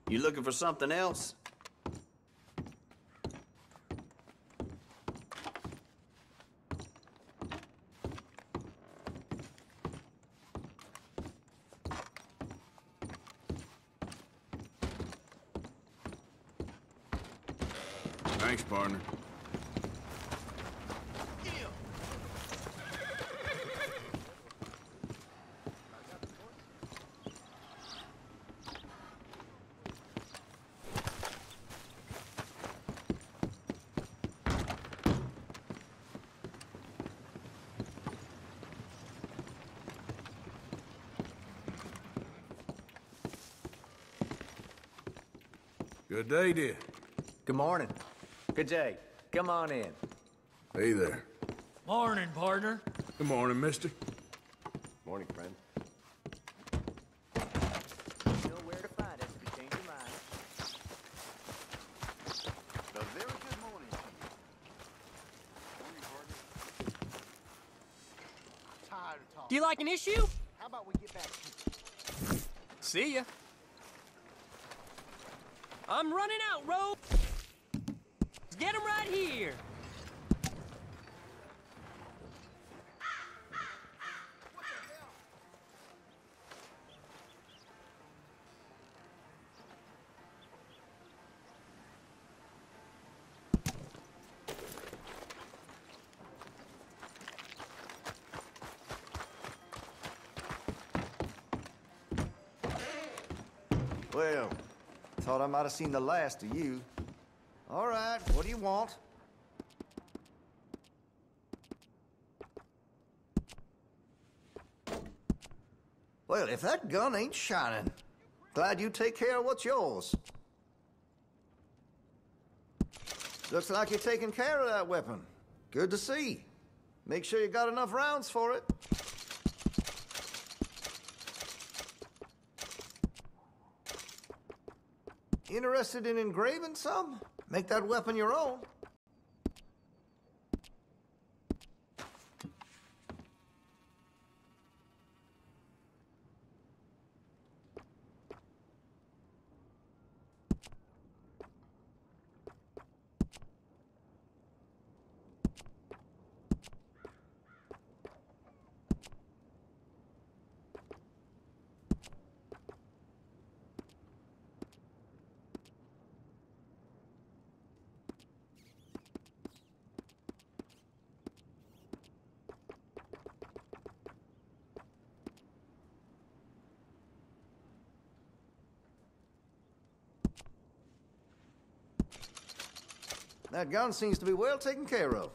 S16: You looking for something else?
S2: Thanks, partner. Good day, dear.
S3: Good morning. Good day. Come on in.
S2: Hey there.
S17: Morning, partner.
S2: Good morning, mister.
S3: Morning, friend. You know where to find us if you change your mind.
S11: A very good morning to you. Morning, partner. I'm tired of talking.
S18: Do you like an issue?
S11: How about we get back to it?
S18: See ya. I'm running out, Ro. Let's get him right here.
S13: Well, thought I might have seen the last of you. All right, what do you want? Well, if that gun ain't shining, glad you take care of what's yours. Looks like you're taking care of that weapon. Good to see. Make sure you got enough rounds for it. Interested in engraving some? Make that weapon your own. That gun seems to be well taken care of.